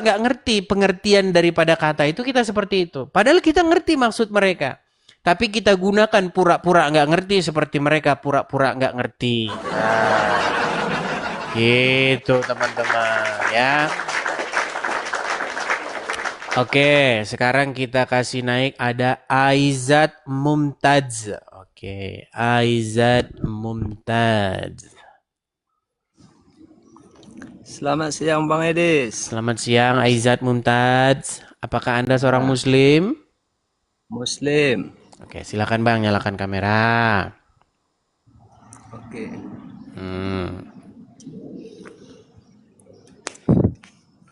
nggak ngerti pengertian daripada kata itu, kita seperti itu. Padahal kita ngerti maksud mereka. Tapi kita gunakan pura-pura nggak ngerti seperti mereka pura-pura nggak ngerti. Gitu teman-teman ya. Oke, sekarang kita kasih naik ada Aizat Mumtaz. Oke, Aizat Mumtaz. Selamat siang Bang Edis. Selamat siang Aizat Mumtaz. Apakah Anda seorang Ah, muslim? Muslim. Oke, silakan Bang, nyalakan kamera. Oke. Hmm.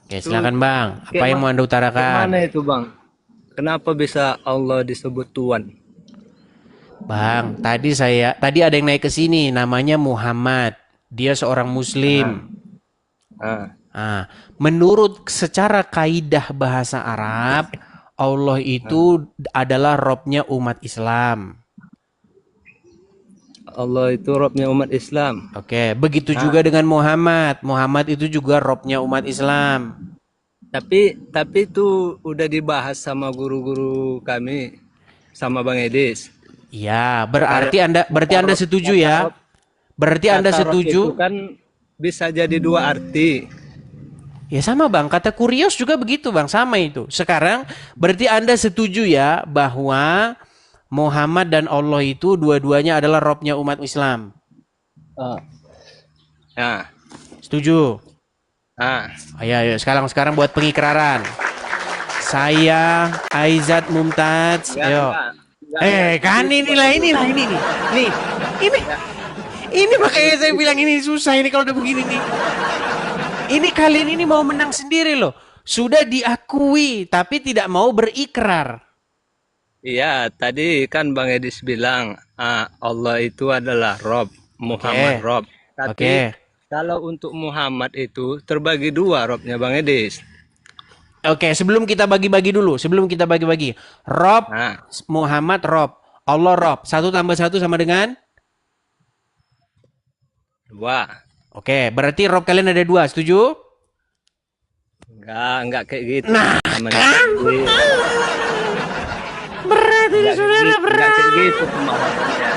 Oke, Itu silakan Bang. Apa kayak, yang mau Anda kayak utarakan? mana itu Bang? Kenapa bisa Allah disebut Tuhan? Bang, tadi ada yang naik ke sini namanya Muhammad. Dia seorang Ah, muslim. ah. Ah, menurut secara kaidah bahasa Arab, Allah Ah. itu adalah Robnya umat Islam. Allah itu Robnya umat Islam. Oke, begitu juga Ah, dengan Muhammad. Muhammad itu juga Robnya umat Islam. tapi itu udah dibahas sama guru-guru kami, sama Bang Edis. Ya, Kayak berarti Anda setuju kata ya? Rob, Berarti Anda kata Rob itu setuju? kan bisa jadi dua arti. Ya sama Bang, kata kurios juga begitu Bang, sama itu. Sekarang berarti Anda setuju ya bahwa Muhammad dan Allah itu dua-duanya adalah Robnya umat Islam. Ah. Nah, Setuju? ah. Ayo, ayo sekarang buat pengikraran. Saya Aizat Mumtaz. Ayo. Enggak Kan seperti itu Bang Edis. ini nih. Nih, ini Ya, ini enggak makanya saya seperti itu. bilang ini susah ini kalau udah begini nih. Ini kalian ini mau menang sendiri loh. Sudah diakui tapi tidak mau berikrar. Iya, tadi kan Bang Edis bilang Allah itu adalah Rob, Muhammad Oke. Rob. Tapi Oke. kalau untuk Muhammad itu terbagi dua Robnya Bang Edis. Oke, sebelum kita bagi-bagi dulu, sebelum kita bagi-bagi. Rob, Nah, Muhammad, Rob. Allah, Rob. Satu tambah satu sama dengan? dua. Oke, berarti Rob kalian ada dua, setuju? Enggak kayak gitu Nah, pemahamannya Bang kan? Edis. Berat ini saudara, Enggak kayak berat. gitu pemahamannya.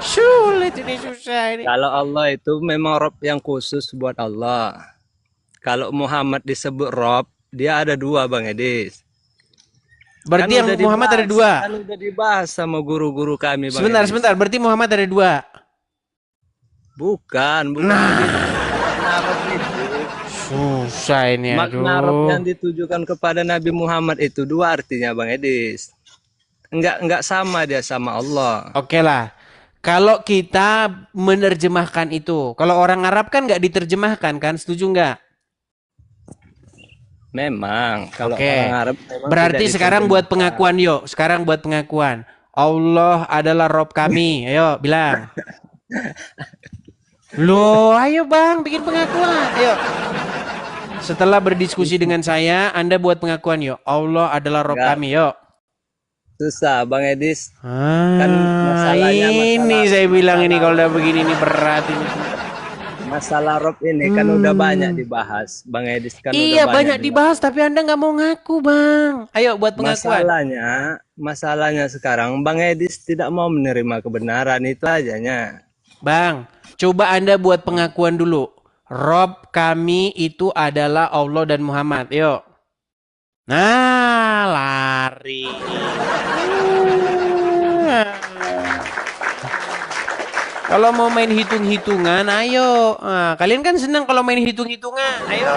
Sulit ini, susah ini. Kalau Allah itu memang Rob yang khusus buat Allah. Kalau Muhammad disebut Rob, dia ada dua Bang Edis. Berarti yang Muhammad ada dua. Kan udah dibahas sama guru-guru kami Bang Sebentar, Edis. sebentar. Berarti Muhammad ada dua. Bukan begitu. Nah, Makna Rob itu, susah ini, makna Rob yang aduh. ditujukan kepada Nabi Muhammad itu dua artinya Bang Edis. Enggak sama dia sama Allah. Oke lah. Kalau kita menerjemahkan itu, kalau orang Arab kan nggak diterjemahkan kan, setuju nggak? Memang kalau orang Oke. Arab memang tidak Berarti sekarang buat diterjemahkan. pengakuan yuk. Sekarang buat pengakuan. Allah adalah Rob kami. Ayo bilang. Loh, ayo Bang, bikin pengakuan. Ayo. Setelah berdiskusi dengan saya, Anda buat pengakuan yuk. Allah adalah Rob Enggak kami, yuk. susah Bang Edis. Kan masalahnya Ini saya bilang ini masalah kalau Rob udah begini ini berat ini. masalah Rob ini kan udah banyak Hmm. dibahas. Bang Edis kan udah Iya banyak banyak dengar. dibahas tapi Anda nggak mau ngaku Bang. Ayo buat pengakuan. Masalahnya sekarang Bang Edis tidak mau menerima kebenaran itu ajanya. Bang, coba Anda buat pengakuan dulu. Rob kami itu adalah Allah dan Muhammad. Yuk. Nah, lari. Kalau mau main hitung-hitungan, ayo. Nah, kalian kan senang kalau main hitung-hitungan. Ayo.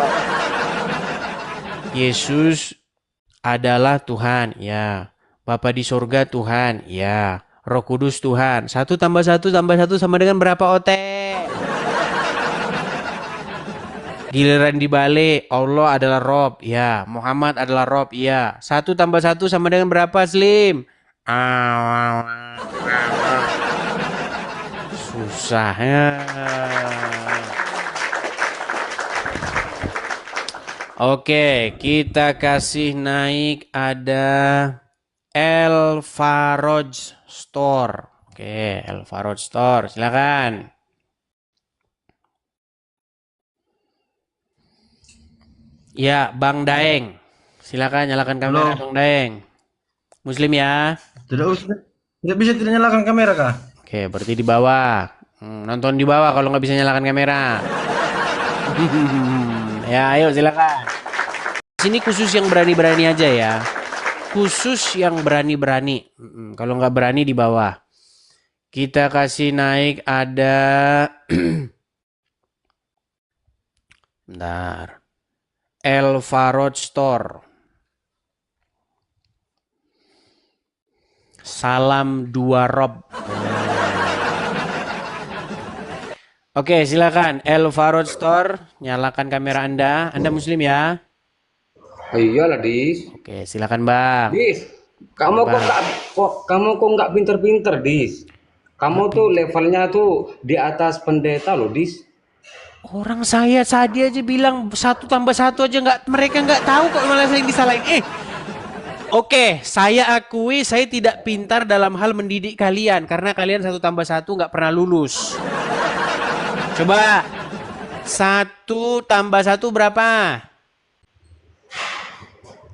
Yesus adalah Tuhan, ya. Bapa di sorga Tuhan, ya. Roh Kudus Tuhan. Satu tambah satu sama dengan berapa otek? Giliran dibalik, Allah adalah Rob, ya. Muhammad adalah Rob, ya. Satu tambah satu sama dengan berapa, Slim? Susah ya. Oke, kita kasih naik ada El Faroj Store. Oke, El Faroj Store, silakan. Ya, Bang Daeng. Silakan nyalakan kamera Halo, Bang Daeng. Muslim ya. tidak usah. Tidak bisa tidak nyalakan kamera kah? Oke, berarti di bawah. Nonton di bawah kalau nggak bisa nyalakan kamera. Ya, ayo silakan. Sini khusus yang berani-berani aja ya. Khusus yang berani-berani. Kalau nggak berani di bawah. Kita kasih naik ada. Bentar. Elvarod Store. Salam dua Rob. Oke, silakan Elvarod Store, nyalakan kamera Anda. Anda Muslim ya? Iyalah, Dis. Oke, silakan Bang. Dis, kamu kok Bang. nggak pinter-pinter, Dis. Kamu tuh levelnya tuh di atas pendeta loh, Dis. Orang saya tadi aja bilang 1+1 aja nggak, mereka nggak tahu kok malah saya yang disalahin. Oke, saya akui saya tidak pintar dalam hal mendidik kalian karena kalian 1+1 nggak pernah lulus. Coba 1+1 berapa?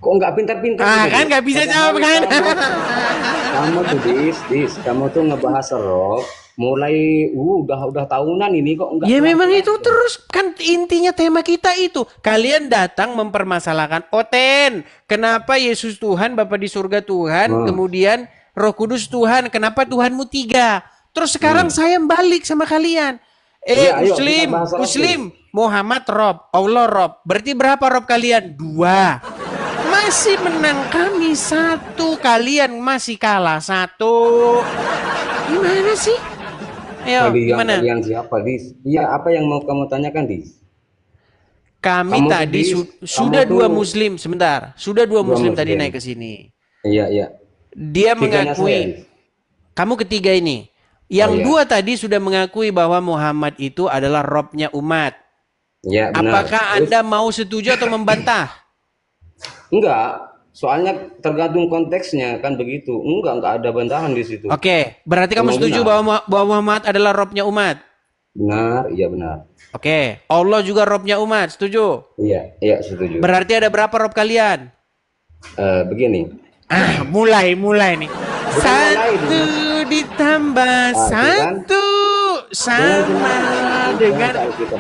Kok nggak pinter-pinter Ah gitu, kan Dis? nggak bisa Padahal jawab kan? kamu tuh, Dis, kamu tuh ngebahas rock mulai udah tahunan ini kok nggak Ya memang kelar-kelar. itu terus kan intinya tema kita itu. Kalian datang mempermasalahkan Oten. Kenapa Yesus Tuhan, Bapa di surga Tuhan, kemudian Roh Kudus Tuhan, kenapa Tuhanmu 3? Terus sekarang saya balik sama kalian. Iya, ayo kita Muslim, bahas rock, Muslim, Muhammad Rob, Allah Rob. Berarti berapa Rob kalian? 2. Masih menang kami 1, kalian masih kalah 1. Gimana sih? Ayo, gimana? Kalian siapa, Dis? Iya, apa yang mau kamu tanyakan, Dis? Kami Kamu tadi Dis, sudah kamu 2 tuh Muslim, sebentar. Sudah 2 dua Muslim tadi muslim. naik ke sini. Iya, iya. Dia Tiganya saya, mengakui, Dis. kamu ketiga ini. Oh Yang iya. 2 tadi sudah mengakui bahwa Muhammad itu adalah Robnya umat. Iya, benar. Apakah Terus Anda mau setuju atau membantah? enggak, soalnya tergantung konteksnya kan begitu. Enggak ada bantahan di situ. Oke, berarti kamu Memang setuju benar. bahwa Muhammad adalah Robnya umat? Benar, iya benar. Oke, Allah juga Robnya umat, setuju? Iya, iya setuju. Berarti ada berapa Rob kalian? Begini. Mulai nih. Bukan mulai, 1 ditambah itu kan 1 sama dengan. Jangan kita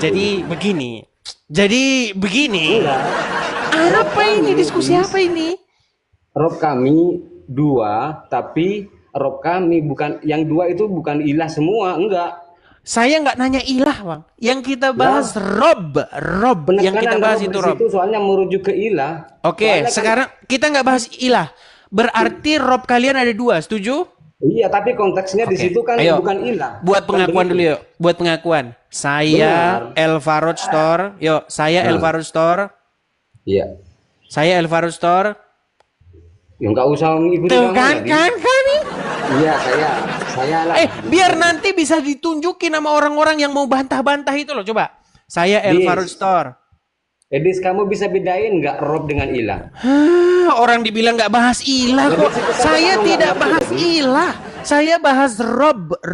Jadi begini. enggak. Apa ini diskusi apa ini? Rob kami 2, tapi Rob kami bukan yang 2 itu bukan ilah semua, enggak. Saya nggak nanya ilah, Bang. Yang kita bahas Rob. Yang kita Penekanan bahas Rob itu di Rob. situ soalnya merujuk ke ilah. Oke, Soalnya kan sekarang kita nggak bahas ilah. Berarti Rob kalian ada 2, setuju? iya, tapi konteksnya di Oke, situ kan ayo. bukan ilah. Buat Kan pengakuan begitu. dulu yuk. Buat pengakuan. Saya Benar. Elvarod Store. Yuk, saya Nah. Elvarod Store. Iya. Saya Elvarod Store. Ya enggak usah ngikutin Tuh kamu kan, lagi. kan. Iya, saya lah. Biar nanti bisa ditunjukin sama orang-orang yang mau bantah-bantah itu loh. Coba. Saya Elvarod Dis, Store. Edis, kamu bisa bedain nggak Rob dengan ilah? Orang dibilang nggak bahas ilah Jadi kok. situ kan Saya kamu tidak nggak ngerti bahas tadi. ilah. Saya bahas Rob. Saya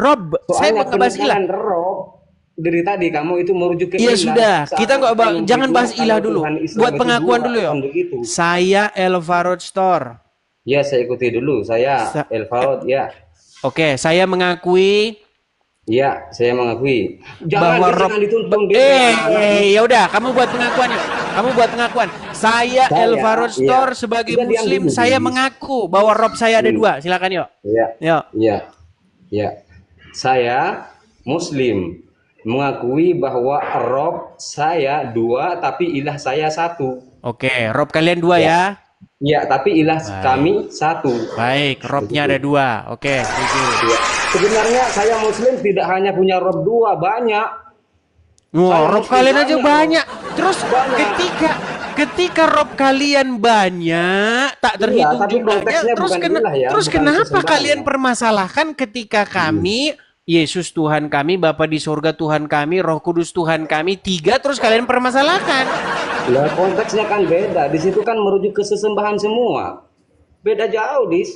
Soalnya nggak bahas ilah. penekanan Rob dari tadi kamu itu merujuk ke Iya ilah. sudah, kita nggak Seakan-akan jangan bahas bilang ilah kalau dulu. Tuhan Islam Buat itu pengakuan dua, dulu yuk. kan begitu. Saya Elvarod Store. Ya, saya ikuti dulu. Saya Elvarod, ya. Oke, saya mengakui Ya, saya mengakui. bahwa Rob. Jangan dituntun dia. Ya udah, kamu buat pengakuan yuk. Kamu buat pengakuan. Saya Elvarod iya. Store sebagai Tidak diam Muslim, dulu, saya Dis. mengaku bahwa Rob saya ada 2. Silakan yuk. Ya, Yuk. ya, ya. Saya Muslim mengakui bahwa Rob saya 2, tapi ilah saya 1. Oke, Rob kalian 2 ya. Ya, tapi ilah kami 1. Baik, Robnya ada 2. Oke, setuju. Ya. Sebenarnya saya Muslim tidak hanya punya Rob 2, banyak. Wah, Saya Rob Muslim kalian aja banyak. Terus Banyak. ketika Rob kalian banyak, tak terhitung tapi jumlahnya. konteksnya Terus bukan ilah ya, terus bukan kenapa sesembahan kalian ya. permasalahkan ketika kami Yesus Tuhan kami, Bapa di surga Tuhan kami, Roh Kudus Tuhan kami 3, terus kalian permasalahkan. Lah konteksnya kan beda. Di situ kan merujuk ke sesembahan semua. Beda jauh, Dis.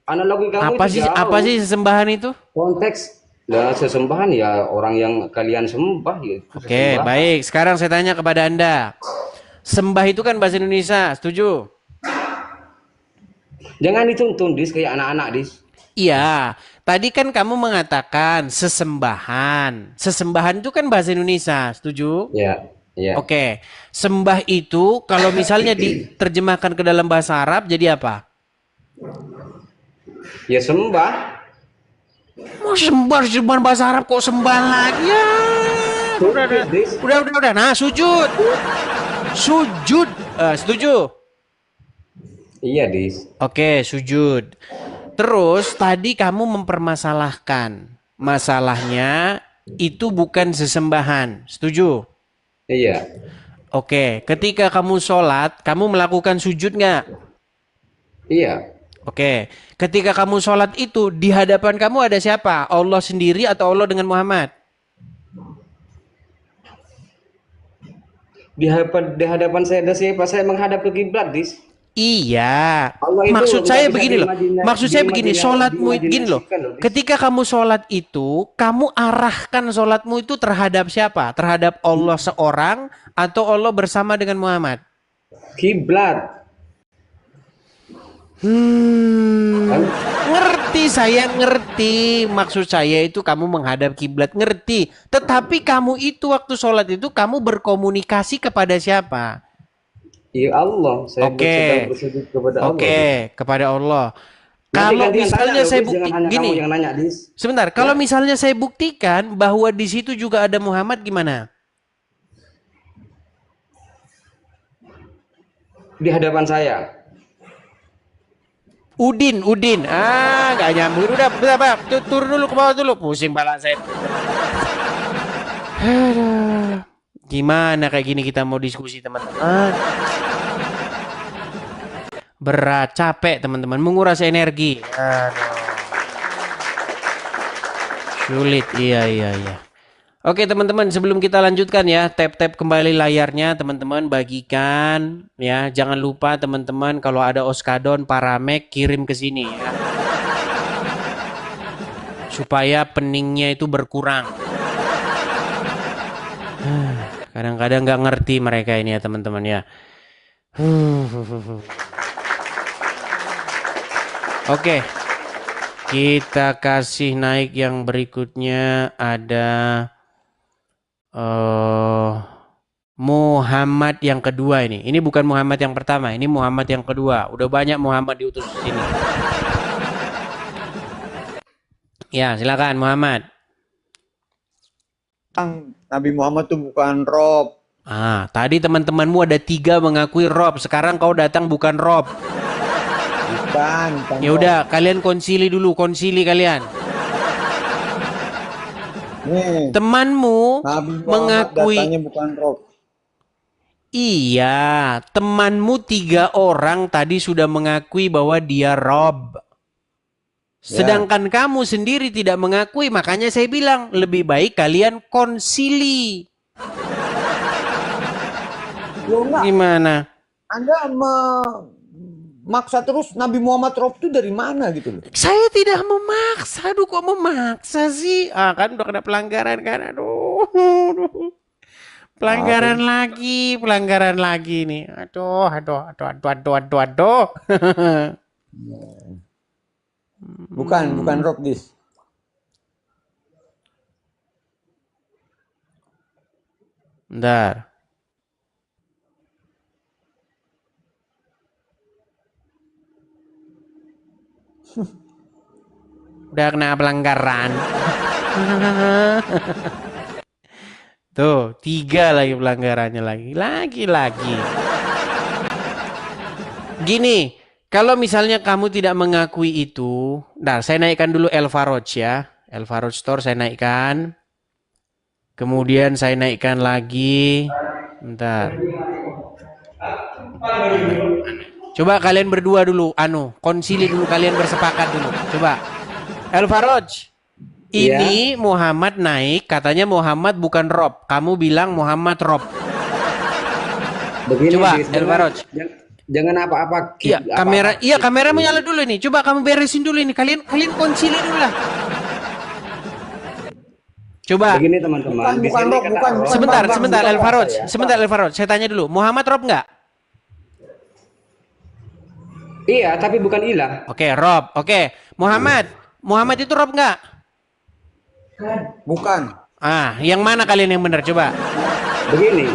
Analogi kamu itu jauh. Apa sih sesembahan itu? Konteks lah sesembahan ya orang yang kalian sembah ya. Oke, baik. Sekarang saya tanya kepada Anda. Sembah itu kan bahasa Indonesia, setuju? Jangan dituntun dis kayak anak-anak dis. Iya, tadi kan kamu mengatakan sesembahan. Sesembahan itu kan bahasa Indonesia, setuju? Ya, ya. Oke, sembah itu kalau misalnya diterjemahkan ke dalam bahasa Arab jadi apa? Ya sembah. Mau sembah bahasa Arab kok sembah lagi ya? Sujud, dis. Udah. Nah, sujud. Sujud. Setuju? Iya dis. Oke, sujud. Terus tadi kamu mempermasalahkan masalahnya itu bukan sesembahan. Setuju? Iya. Oke, ketika kamu sholat, kamu melakukan sujud nggak? Iya. Oke, ketika kamu sholat itu di hadapan kamu ada siapa? Allah sendiri atau Allah dengan Muhammad? Di hadapan saya ada siapa? Saya menghadap ke kiblat dis. Iya, Allah itu maksud nggak saya bisa begini loh. Maksud saya begini, sholatmu gini loh. diimajinasikan loh, dis. Ketika kamu sholat itu, kamu arahkan sholatmu itu terhadap siapa? Terhadap Allah seorang atau Allah bersama dengan Muhammad? Kiblat. Ngerti, saya ngerti. Maksud saya itu kamu menghadap kiblat, ngerti. Tetapi kamu itu waktu sholat itu kamu berkomunikasi kepada siapa? Ya Allah, saya Oke. sedang bersujud kepada Allah. Oke, kepada Allah. Nanti Kalau gantian misalnya tanya loh, saya dis. bukti Jangan hanya gini, kamu yang nanya dis. sebentar. Kalau misalnya saya buktikan bahwa di situ juga ada Muhammad, gimana? Di hadapan saya. Udin. Nggak nyambung. Udah, Pak. Turun dulu ke bawah dulu. Pusing pala saya. Aduh. Gimana kayak gini kita mau diskusi, teman-teman? Berat, capek, teman-teman. Menguras energi. Aduh. Sulit. Iya. Oke, teman-teman, sebelum kita lanjutkan ya, tap-tap kembali layarnya, teman-teman, bagikan ya. Jangan lupa teman-teman kalau ada Oskadon, Paramek kirim ke sini ya. Supaya peningnya itu berkurang. Kadang-kadang nggak ngerti mereka ini ya, teman-teman ya. Oke. Kita kasih naik yang berikutnya ada Muhammad yang kedua ini. Ini bukan Muhammad yang pertama, ini Muhammad yang kedua. Udah banyak Muhammad diutus ke sini. Ya, silakan Muhammad. Nabi Muhammad itu bukan Rob. Tadi teman-temanmu ada 3 mengakui Rob. Sekarang kau datang bukan Rob. Bukan Ya udah, kalian konsili dulu, konsili kalian. Nih, Temanmu Nabi Muhammad mengakui. datanya bukan Rob. Iya, temanmu 3 orang tadi sudah mengakui bahwa dia Rob. Sedangkan kamu sendiri tidak mengakui, makanya saya bilang lebih baik kalian konsili. Loh enggak, Gimana? Anda memaksa terus Nabi Muhammad Rob itu dari mana gitu loh. Saya tidak memaksa, aduh kok memaksa sih? Kan udah kena pelanggaran kan, aduh. Pelanggaran lagi nih. Aduh. Bukan Rob dis. Bentar. Udah kena pelanggaran. Tuh, 3 lagi pelanggarannya lagi. Gini, kalau misalnya kamu tidak mengakui itu, saya naikkan dulu El Faroj ya. El Faroj Store saya naikkan. Kemudian saya naikkan lagi. Bentar. Coba kalian berdua dulu, konsili dulu, kalian bersepakat dulu. Coba. El Faroj. Ini Muhammad naik, katanya Muhammad bukan Rob. Kamu bilang Muhammad Rob. Begini, Coba, dis, El Faroj. Jangan apa-apa. Iya, kamera menyala dulu ini. Coba kamu beresin dulu ini. Kalian konsili dulu lah. Coba. Begini teman-teman, di Bukan, sini Rob, kata bukan, Allah- bukan. Sebentar, Bang, sebentar bukan. El Faroj. Ya. Sebentar El Faroj. Saya tanya dulu. Muhammad Rob nggak? Iya, tapi bukan ilah. Oke, Rob. Oke. Muhammad. Muhammad itu Rob nggak? Bukan. Ah, yang mana kalian yang benar? Coba. Begini,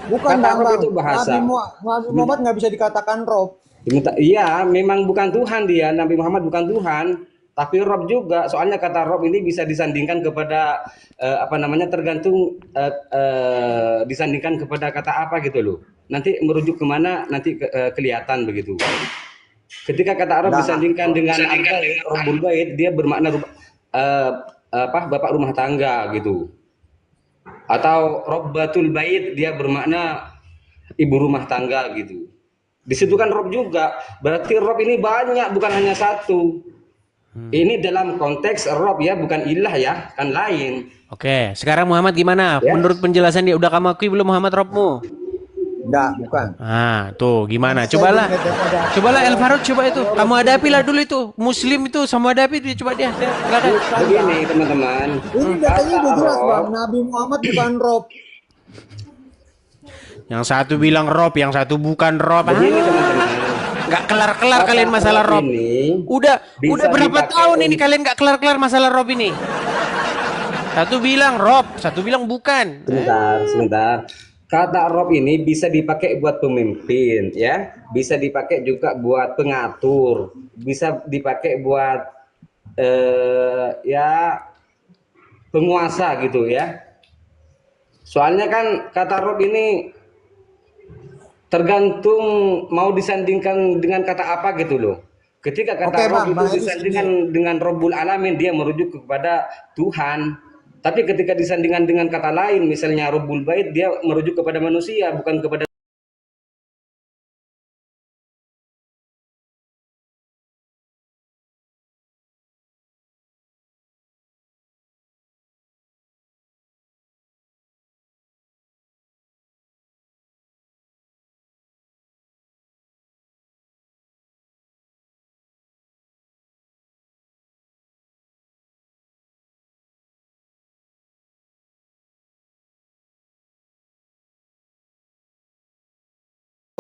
Bukan, Kata Bang. Rob Bang. itu bahasa. Nabi Muhammad nggak bisa dikatakan Rob. Iya, memang bukan Tuhan dia. Nabi Muhammad bukan Tuhan, tapi Rob juga. Soalnya kata Rob ini bisa disandingkan kepada apa namanya, tergantung disandingkan kepada kata apa gitu loh. Nanti merujuk kemana nanti kelihatan begitu. Ketika kata Rob disandingkan dengan Al-Bait, Rabbul Bait, dia bermakna bapak rumah tangga gitu. Atau Robbatul Bait, dia bermakna ibu rumah tangga gitu. Di situ kan Rob juga. Berarti Rob ini banyak, bukan hanya satu. Ini dalam konteks Rob ya, bukan ilah ya, kan lain. Oke, sekarang Muhammad gimana? Ya. Menurut penjelasan dia, udah kamu akui belum Muhammad Robmu? Enggak, bukan. Ah, tuh gimana? Saya Cobalah. belum ada. Cobalah El Faroj, coba itu. Kamu hadapi lah dulu itu. Muslim itu, sama hadapi dia, coba dia. Silakan. Begini teman-teman. Ini datanya udah jelas, Rob. Bang. Nabi Muhammad bukan Rob. Yang satu bilang Rob, yang satu bukan Rob. Begini teman-teman. Nggak kelar-kelar Kata kalian masalah Rob. ini Udah bisa berapa dipakai tahun ini untuk- kalian nggak kelar-kelar masalah Rob ini? Satu bilang Rob, satu bilang bukan. Sebentar. Kata Rob ini bisa dipakai buat pemimpin, ya. Bisa dipakai juga buat pengatur. Bisa dipakai buat ya penguasa gitu ya. Soalnya kan kata Rob ini tergantung mau disandingkan dengan kata apa gitu loh. Ketika kata Oke, Rob Bang. itu Bang Edis, disandingkan dengan Rabbul Alamin, dia merujuk kepada Tuhan. Tapi ketika disandingkan dengan kata lain, misalnya Rabbul Bait, dia merujuk kepada manusia, bukan kepada.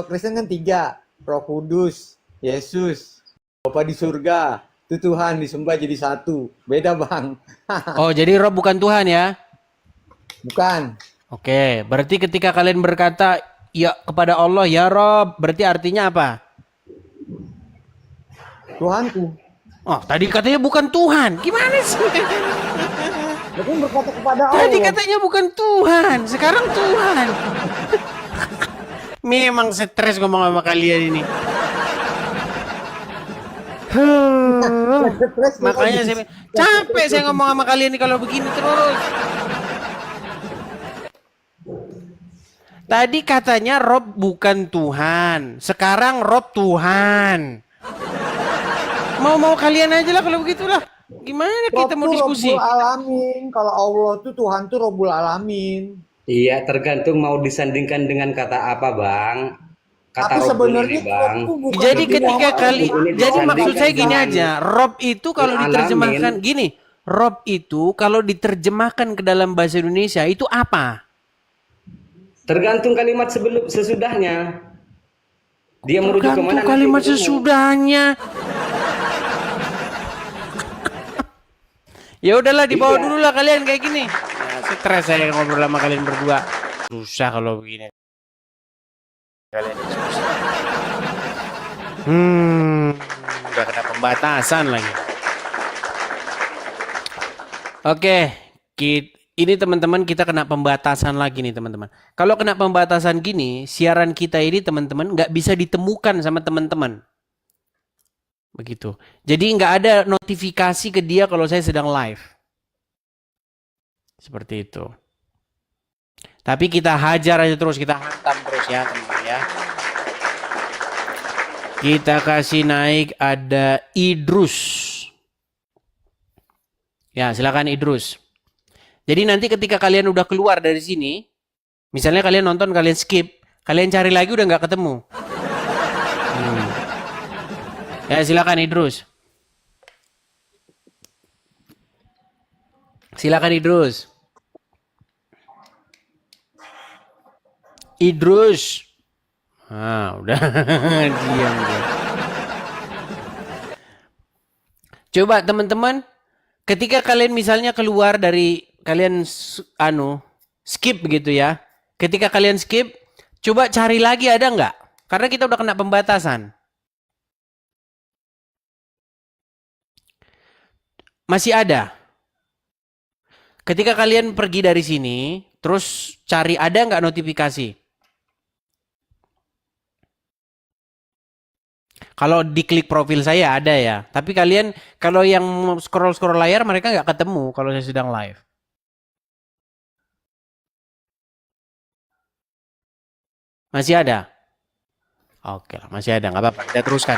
Kristen kan 3. Roh Kudus, Yesus, Bapa di surga. Itu Tuhan disembah jadi 1. Beda, Bang. Oh, jadi Rob bukan Tuhan ya? Bukan. Oke, berarti ketika kalian berkata ya kepada Allah ya Rob, berarti artinya apa? Tuhanku. Oh, tadi katanya bukan Tuhan. Gimana sih? Tapi berkata kepada Allah. Tadi katanya bukan Tuhan, sekarang Tuhan. Memang stres ngomong sama kalian ini. Makanya saya capek saya ngomong sama kalian ini kalau begini terus. Tadi katanya Rob bukan Tuhan, sekarang Rob Tuhan. Mau kalian aja lah kalau begitulah. Gimana kita mau diskusi? Robbul Alamin. Kalau Allah tuh Tuhan tuh Robbul Alamin. Iya, tergantung mau disandingkan dengan kata apa, Bang. Kata Tapi Rabbul sebenarnya ini, Bang. itu bukan Jadi Nabi ketika Muhammad. kali, Ini jadi maksud disandingkan saya gini dengan aja, Rob itu kalau Alamin. diterjemahkan gini, Rob itu kalau diterjemahkan ke dalam bahasa Indonesia itu apa? Tergantung kalimat sebelum sesudahnya. Dia merujuk Tergantung kemana nanti kalimat ketemu. sesudahnya. Ya udahlah dibawa Iya. dulu lah kalian kayak gini. Ya, stres saya ngobrol sama kalian berdua. Susah kalau begini. Kalian diskusi. Udah kena pembatasan lagi. Oke, ini teman-teman kita kena pembatasan lagi nih teman-teman. Kalau kena pembatasan gini, siaran kita ini teman-teman nggak bisa ditemukan sama teman-teman. Begitu. Jadi nggak ada notifikasi ke dia kalau saya sedang live. Seperti itu. Tapi kita hajar aja terus, kita hantam terus ya teman-teman ya. Kita kasih naik ada Idrus. Ya silakan Idrus. Jadi nanti ketika kalian udah keluar dari sini, misalnya kalian nonton, kalian skip, kalian cari lagi udah nggak ketemu. Ya silakan Idrus. Silakan Idrus. Idrus. Ah, udah diam dia. Coba teman-teman, ketika kalian misalnya keluar dari kalian skip begitu ya. Ketika kalian skip, coba cari lagi ada nggak? Karena kita udah kena pembatasan. Masih ada. Ketika kalian pergi dari sini, terus cari ada nggak notifikasi? Kalau diklik profil saya ada ya. Tapi kalian kalau yang scroll-scroll layar mereka nggak ketemu kalau saya sedang live. Masih ada? Oke lah, masih ada. Nggak apa-apa. Kita teruskan.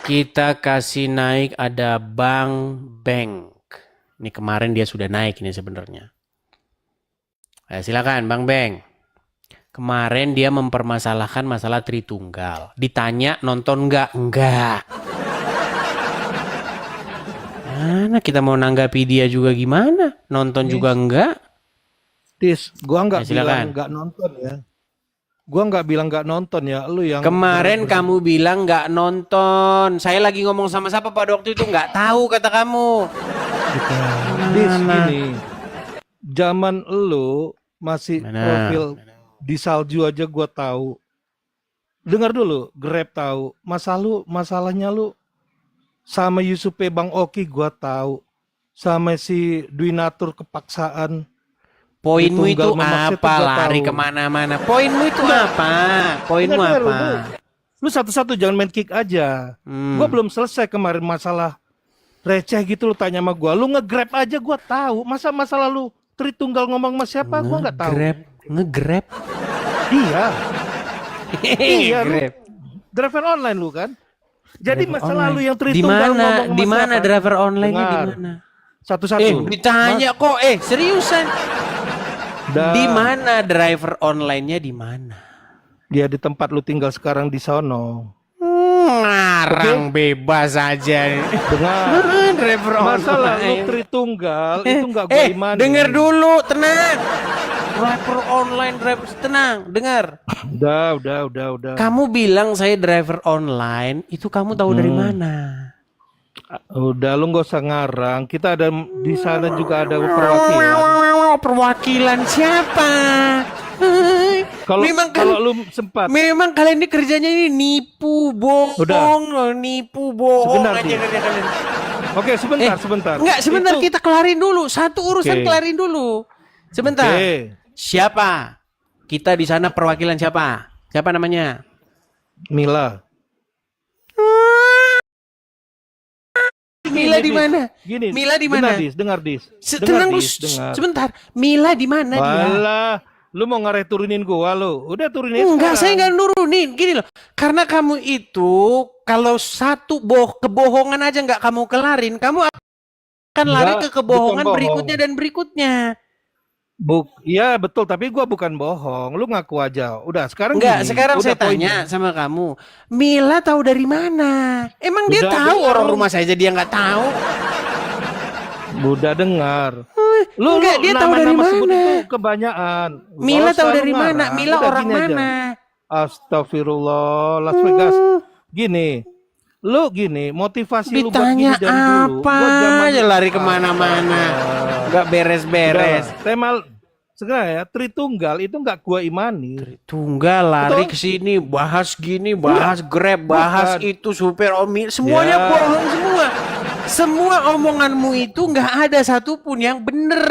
Kita kasih naik ada Bang Beng. Ini kemarin dia sudah naik ini sebenarnya. Silakan Bang Beng. Kemarin dia mempermasalahkan masalah Tritunggal. Ditanya nonton nggak? Enggak. Mana kita mau nanggapi dia juga gimana? Nonton juga enggak? Tis, gua nggak silakan. bilang nggak nonton ya. Gua nggak bilang nggak nonton ya, lu yang Kemarin kamu bilang nggak nonton. Saya lagi ngomong sama siapa pada waktu itu nggak tahu kata kamu. Tis gini. Zaman lu masih Mana? profil di salju aja gua tahu. Dengar dulu, Grab tahu. Masalahnya lu sama Yusupe Bang Oki gua tahu. Sama si Dwinatur kepaksaan. Poinmu itu Tunggal memaksa apa? tuh gua Lari tahu. kemana-mana. Poinmu itu apa? Poinmu Dengar, apa? Lu satu-satu jangan main kick aja. Gua belum selesai kemarin masalah receh gitu lu tanya sama gua. Lu nge-grab aja gua tahu. Masa masalah lu Tritunggal ngomong sama siapa gua nggak tahu. Nge-grab. Iya. Iya, lu Grab. driver online lu kan. Jadi Driver masalah lu online. yang Tritunggal ngomong sama Di mana siapa? driver online-nya di Dengar. mana? Satu-satu. Ditanya kok. Seriusan. Dah. Di mana driver online-nya di mana? Dia di tempat lu tinggal sekarang di sono. Ngarang bebas aja. Dengar. Driver Masalah lu online. Tritunggal itu nggak gua imani. Dengar dulu, tenang. Driver online, driver tenang, dengar. Udah. Kamu bilang saya driver online, itu kamu tahu dari mana? Udah lu nggak usah ngarang. Kita ada di sana juga ada perwakilan. Perwakilan siapa? Kalau lu sempat. Memang kalian ini kerjanya ini nipu, bohong, nipu, bohong Sebentar, aja Di. kerja kalian. Oke, sebentar. Enggak, sebentar Itu- kita kelarin dulu. Satu urusan Oke. kelarin dulu. Sebentar. Oke. Siapa? Kita di sana perwakilan siapa? Siapa namanya? Mila. Mila di mana? Gini. Mila di mana? Dengar, Dis. Tenang dulu, Dengar. sebentar. Mila di mana dia? Walah, lu mau turunin gua lu. Udah turunin Enggak, saya sekarang. nggak nurunin. Gini loh, karena kamu itu kalau satu kebohongan aja nggak kamu kelarin, kamu akan lari ke Enggak, kebohongan bukan bohong. berikutnya dan berikutnya. Iya betul, tapi gua bukan bohong. Lu ngaku aja. Udah, sekarang Enggak, gini. sekarang Udah saya tanya sama kamu, Mila tahu dari mana? Emang dia Udah, tahu dengar. orang rumah saya dia nggak tahu? Udah dengar. Enggak, dia tahu dari nama-nama sebut mana? itu kebanyakan. Mila Nggak tahu usah dari lu mana? ngarang. Mila Udah, orang gini aja. mana? Astagfirullah, Las Vegas. Gini, lu gini, motivasi lu buat Ditanya gini dari dulu. apa Gua zaman aja lari kemana-mana, nggak beres-beres. Udah, Temal sekarang ya, Tritunggal itu nggak gua imani. Tunggal lari Betul. ke sini, bahas gini, bahas Grab, bahas Bukan. itu supir Omi, semuanya Ya. bohong semua. Semua omonganmu itu nggak ada satupun yang bener.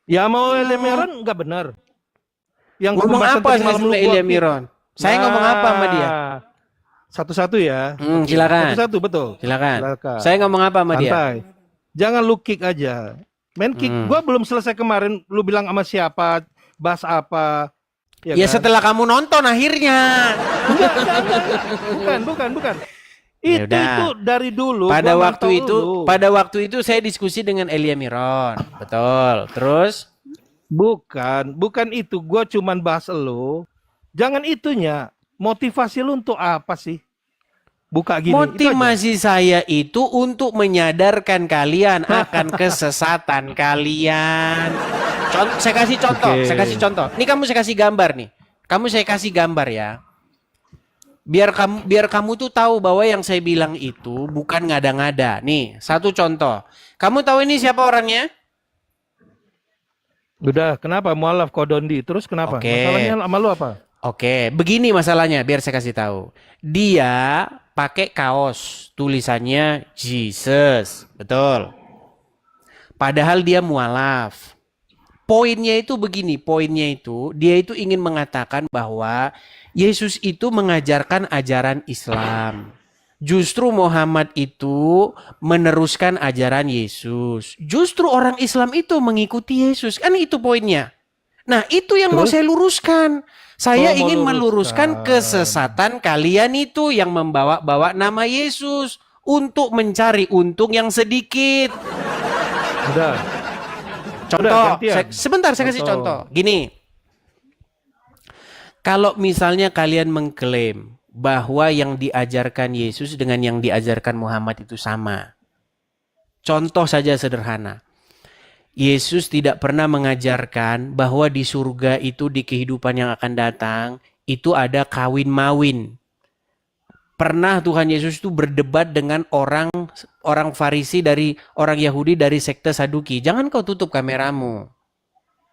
Ya mau Elemiron nggak benar. Yang Ngomong pembahasan apa tadi sih malam lu sama gua Ilya kick. Miron? Saya ngomong apa sama dia? Satu-satu ya. Silakan. Satu-satu betul. Silakan. Silakan. Saya ngomong apa sama dia? Santai. Jangan lu kick aja. Main kick. Gua belum selesai kemarin. Lu bilang sama siapa? Bahas apa? Ya kan? setelah kamu nonton akhirnya. Bukan. Ya Itu udah. dari dulu. Pada gua waktu mantau itu, lu. pada waktu itu saya diskusi dengan Elia Miron, betul. Terus, Bukan itu. Gua cuman bahas lu. Jangan itunya. Motivasi lu untuk apa sih? buka gini. Itu aja. Motivasi saya itu untuk menyadarkan kalian akan kesesatan kalian. Saya kasih contoh, Oke. saya kasih contoh. Ini kamu saya kasih gambar nih. Kamu saya kasih gambar ya. Biar kamu tuh tahu bahwa yang saya bilang itu bukan ngada-ngada. Nih, satu contoh. Kamu tahu ini siapa orangnya? Udah, kenapa mualaf Kodondi? Terus kenapa? Oke. Masalahnya sama lu apa? Oke, begini masalahnya, biar saya kasih tahu. Dia pakai kaos tulisannya Jesus, betul. Padahal dia mualaf. Poinnya itu begini, poinnya itu dia itu ingin mengatakan bahwa Yesus itu mengajarkan ajaran Islam. Justru Muhammad itu meneruskan ajaran Yesus. Justru orang Islam itu mengikuti Yesus. Kan itu poinnya. Nah, itu yang mau Terus? saya luruskan. Saya Oh, mau ingin luruskan. meluruskan kesesatan kalian itu yang membawa-bawa nama Yesus untuk mencari untung yang sedikit. Udah. Contoh, gantian. sebentar saya kasih Contoh. contoh. Gini, kalau misalnya kalian mengklaim bahwa yang diajarkan Yesus dengan yang diajarkan Muhammad itu sama. Contoh saja sederhana. Yesus tidak pernah mengajarkan bahwa di surga itu di kehidupan yang akan datang itu ada kawin-mawin. Pernah Tuhan Yesus itu berdebat dengan orang Farisi dari orang Yahudi dari sekte Saduki. Jangan kau tutup kameramu.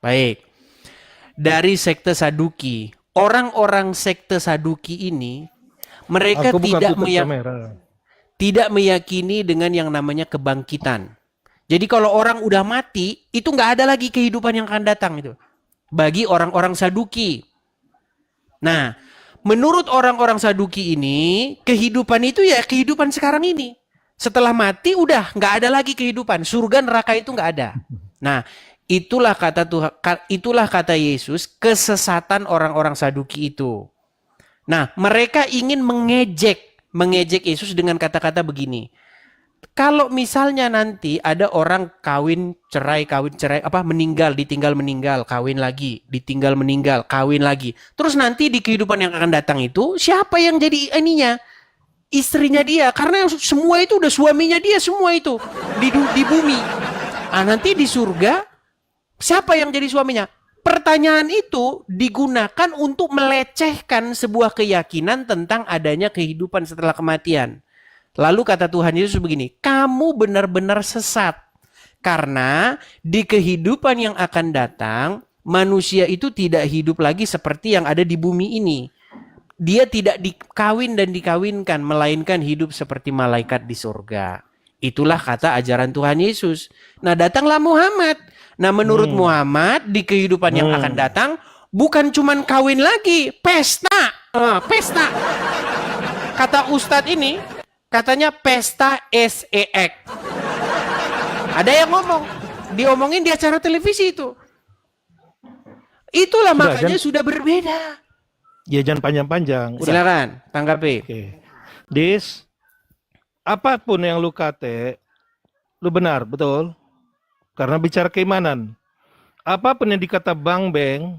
Baik. Dari sekte Saduki, orang-orang sekte Saduki ini mereka Aku bukan tidak tutup kamera. tidak meyakini dengan yang namanya kebangkitan. Jadi kalau orang udah mati, itu nggak ada lagi kehidupan yang akan datang itu. Bagi orang-orang Saduki. Nah, menurut orang-orang Saduki ini, kehidupan itu ya kehidupan sekarang ini. Setelah mati udah nggak ada lagi kehidupan. Surga neraka itu nggak ada. Nah, itulah kata Tuhan, itulah kata Yesus, kesesatan orang-orang Saduki itu. Nah, mereka ingin mengejek Yesus dengan kata-kata begini. Kalau misalnya nanti ada orang kawin cerai, meninggal, ditinggal meninggal, kawin lagi, ditinggal meninggal, kawin lagi. Terus nanti di kehidupan yang akan datang itu, siapa yang jadi ininya? Istrinya dia, karena semua itu udah suaminya dia semua itu di bumi. Nanti di surga, siapa yang jadi suaminya? Pertanyaan itu digunakan untuk melecehkan sebuah keyakinan tentang adanya kehidupan setelah kematian. Lalu kata Tuhan Yesus begini, kamu benar-benar sesat. Karena di kehidupan yang akan datang, manusia itu tidak hidup lagi seperti yang ada di bumi ini. Dia tidak dikawin dan dikawinkan, melainkan hidup seperti malaikat di surga. Itulah kata ajaran Tuhan Yesus. Nah, datanglah Muhammad. Nah, menurut Muhammad, di kehidupan yang akan datang, bukan cuman kawin lagi, pesta. Pesta. Kata Ustadz ini, katanya pesta SEX. Ada yang ngomong, diomongin di acara televisi itu. Itulah Sudah, makanya sudah berbeda. Ya jangan panjang-panjang. Udah. Silakan, tanggapi. Oke. Dis, apapun yang lu kate, lu benar, betul? Karena bicara keimanan. Apapun yang dikata Bang Beng,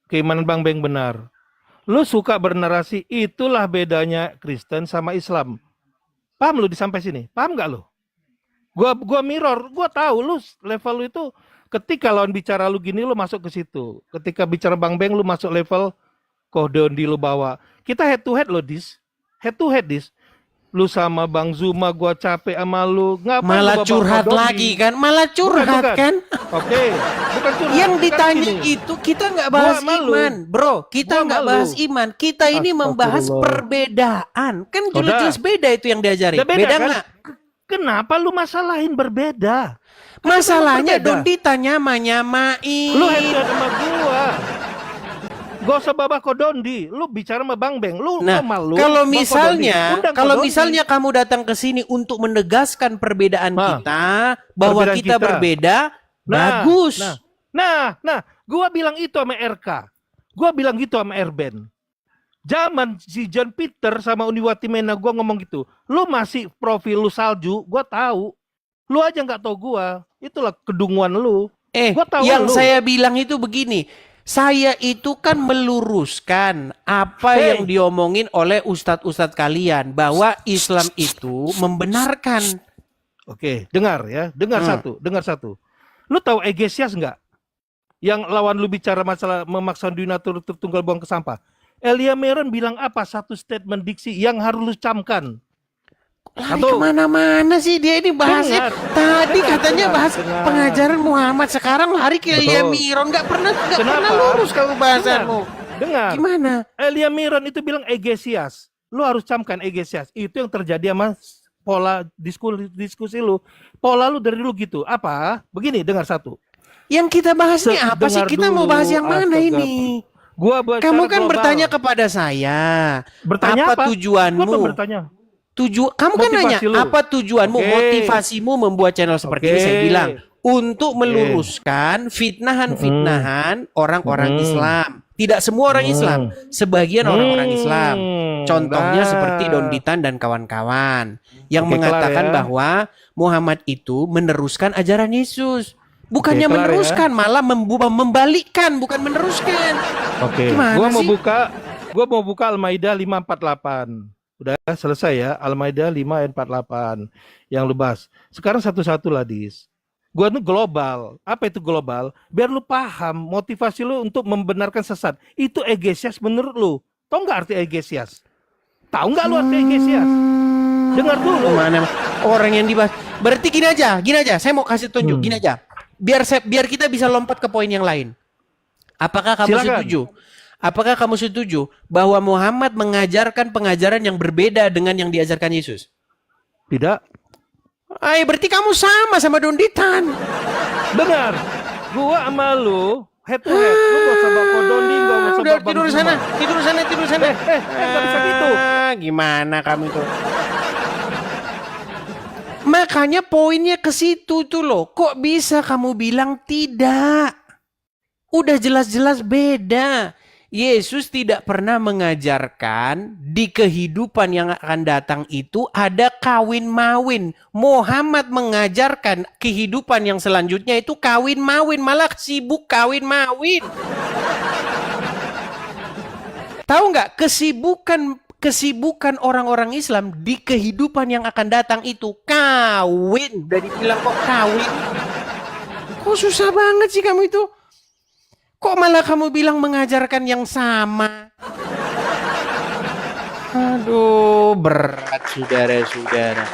keimanan Bang Beng benar. Lu suka bernarasi, itulah bedanya Kristen sama Islam. Paham lu di sampai sini? Paham nggak lu? Gua mirror, gua tahu lu level lu itu ketika lawan bicara lu gini lu masuk ke situ. Ketika bicara Bang Beng lu masuk level Kodondi lu bawa. Kita head to head lo, Dis. Head to head, Dis. Lu sama Bang Zuma, gua capek sama lu. Ngapain Malah lu bawa curhat Kodondi? lagi kan? Malah curhat Bukan. kan? Oke, bukan curhat. Yang Kan ditanya gini. itu kita nggak bahas Gua malu. iman, bro. Kita Gua nggak malu. bahas iman. Kita ini membahas Astagfirullah. perbedaan. Kan Udah. jelas-jelas beda itu yang diajarin. Ya Beda kan? nggak? Kenapa lu masalahin berbeda? Masalahnya berbeda. Dondi nyamain. Lu head to head sama gua. Gak usah babah Kodondi, lu bicara sama Bang Beng, lu Nah, malu. kalau Bang misalnya, Kodondi. Undang kalau Kodondi. misalnya kamu datang ke sini untuk menegaskan perbedaan kita, bahwa Perbedaan kita kita. berbeda, Nah, bagus. Nah, gua bilang itu sama RK. Gua bilang gitu sama Erben. Zaman si John Peter sama Uniwati Mena gua ngomong gitu. Lu masih profil lu salju, gua tahu. Lu aja nggak tahu gua. Itulah kedunguan lu. Gua tahu yang lu. saya bilang itu begini. Saya itu kan meluruskan apa Hey. yang diomongin oleh ustadz-ustadz kalian bahwa Islam itu membenarkan. Oke, dengar ya, dengar satu. Lu tahu Egesias nggak? Yang lawan lu bicara masalah memaksa donatur tertunggal buang ke sampah. Elia Meron bilang apa? Satu statement diksi yang harus lu camkan. Lari kemana-mana sih dia ini bahasnya. Dengar. Tadi katanya Dengar. bahas Dengar. pengajaran Muhammad, sekarang lari ke Elia Betul. Miron. Nggak pernah Kenapa? lurus kamu bahasanmu. Dengar. Gimana? Elia Meron itu bilang Egesias. Lu harus camkan Egesias. Itu yang terjadi sama pola diskusi lu. Pola lu dari dulu gitu. Apa? Begini, dengar satu. Yang kita bahas ini apa sih? Dengar Kita mau dulu, bahas yang mana astaga. ini? Kamu Kamu kan bertanya kepada saya. bertanya apa tujuanmu? Gua apa bertanya? Kamu kan nanya Motivasi lu. apa tujuanmu, Oke. motivasimu membuat channel seperti ini? Saya bilang untuk meluruskan fitnahan-fitnahan orang-orang Islam. Tidak semua orang Islam, sebagian orang-orang Islam. Contohnya Nah. seperti Donditan dan kawan-kawan yang Oke, kelar mengatakan ya. bahwa Muhammad itu meneruskan ajaran Yesus. Bukannya Oke, kelar meneruskan, malah membalikkan, bukan meneruskan. Oke, Gimana gua sih? mau buka Al-Maidah 548. Udah selesai ya, Al-Maidah 5 ayat 48 yang lu bahas. Sekarang satu-satu lah, Dis. Gua ini global. Apa itu global? Biar lu paham motivasi lu untuk membenarkan sesat. Itu Egesias menurut lu. Tahu nggak arti Egesias? Tahu nggak lu arti Egesias? Dengar dulu. Mana orang yang dibahas. Berarti gini aja. Saya mau kasih tunjuk. Gini aja. Biar kita bisa lompat ke poin yang lain. Apakah kamu Silakan. setuju? Apakah kamu setuju bahwa Muhammad mengajarkan pengajaran yang berbeda dengan yang diajarkan Yesus? Tidak. Berarti kamu sama Donditan. Dengar. Gua sama lu head to head. Lu gak usah bawa Dondi, gak usah Udah bawa tidur Bang sana, Zuma. tidur sana. Gak bisa gitu. Gimana kamu itu? Makanya poinnya ke situ tuh loh. Kok bisa kamu bilang tidak? Udah jelas-jelas beda. Yesus tidak pernah mengajarkan di kehidupan yang akan datang itu ada kawin mawin. Muhammad mengajarkan kehidupan yang selanjutnya itu kawin mawin, malah sibuk kawin mawin. Tahu nggak kesibukan orang-orang Islam di kehidupan yang akan datang itu kawin. Udah dibilang kok kawin. Kok susah banget sih kamu itu? Kok malah kamu bilang mengajarkan yang sama? Aduh, berat saudara-saudara.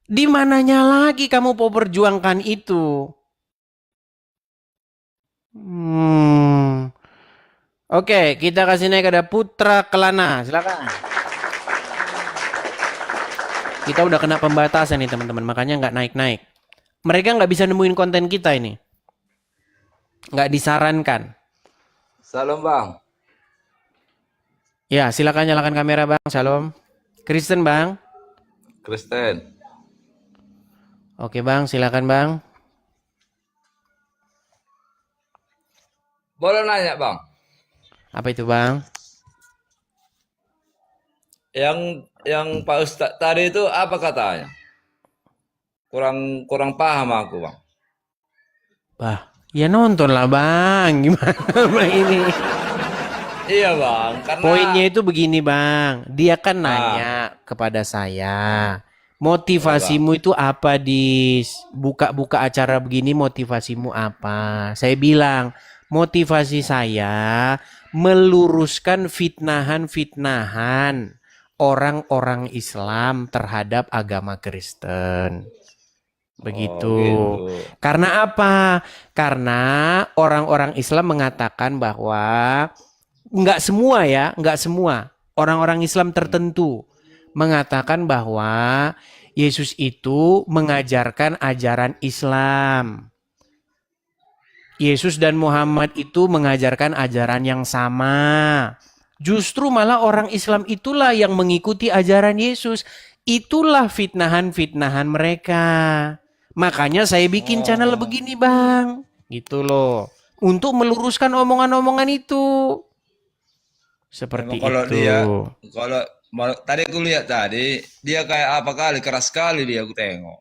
Di mananya lagi kamu mau perjuangkan itu? Oke, kita kasih naik ada Putra Kelana. Silakan. Kita udah kena pembatasan nih teman-teman, makanya nggak naik-naik. Mereka nggak bisa nemuin konten kita ini. Nggak disarankan. Salam bang. Ya, silakan nyalakan kamera bang. Shalom. Kristen bang. Kristen. Oke bang, silakan bang. Boleh nanya bang? Apa itu bang? Yang Pak Ustadz tadi itu apa katanya? Kurang paham aku bang. Bah, ya nonton lah bang. Gimana bang ini? Iya bang. Karena Poinnya itu begini bang. Dia kan nanya kepada saya. Motivasimu itu apa buka-buka acara begini, motivasimu apa? Saya bilang, motivasi saya meluruskan fitnahan-fitnahan orang-orang Islam terhadap agama Kristen. Begitu. gitu. Karena apa? Karena orang-orang Islam mengatakan bahwa nggak semua orang-orang Islam tertentu mengatakan bahwa Yesus itu mengajarkan ajaran Islam. Yesus dan Muhammad itu mengajarkan ajaran yang sama. Justru malah orang Islam itulah yang mengikuti ajaran Yesus. Itulah fitnahan-fitnahan mereka. Makanya saya bikin channel begini bang. Gitu loh. Untuk meluruskan omongan-omongan itu. Seperti Memang itu. kalau tadi aku lihat tadi dia kayak apa kali keras sekali dia aku tengok.